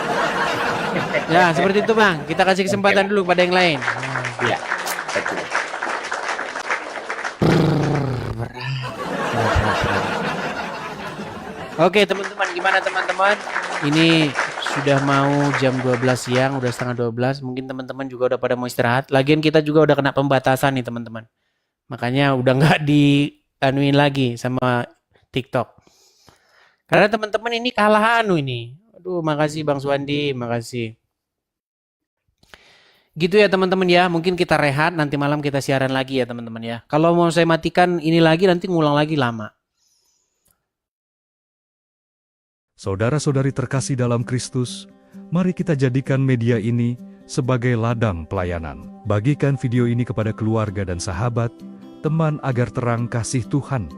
Ya, seperti itu, Bang. Kita kasih kesempatan dulu pada yang lain. Iya, betul. Oke, teman-teman, gimana teman-teman? Ini sudah mau jam 12 siang, udah setengah 12. Mungkin teman-teman juga udah pada mau istirahat. Lagian kita juga udah kena pembatasan nih, teman-teman. Makanya udah nggak dianuin lagi sama TikTok. Karena teman-teman ini kalah anu ini. Aduh, makasih Bang Suwandi, makasih. Gitu ya teman-teman ya, mungkin kita rehat, nanti malam kita siaran lagi ya teman-teman ya. Kalau mau saya matikan ini lagi, nanti ngulang lagi lama. Saudara-saudari terkasih dalam Kristus, mari kita jadikan media ini sebagai ladang pelayanan. Bagikan video ini kepada keluarga dan sahabat, teman agar terang kasih Tuhan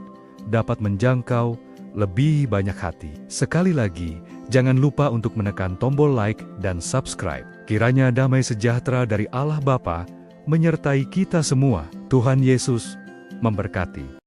dapat menjangkau lebih banyak hati. Sekali lagi, jangan lupa untuk menekan tombol like dan subscribe. Kiranya damai sejahtera dari Allah Bapa menyertai kita semua. Tuhan Yesus memberkati.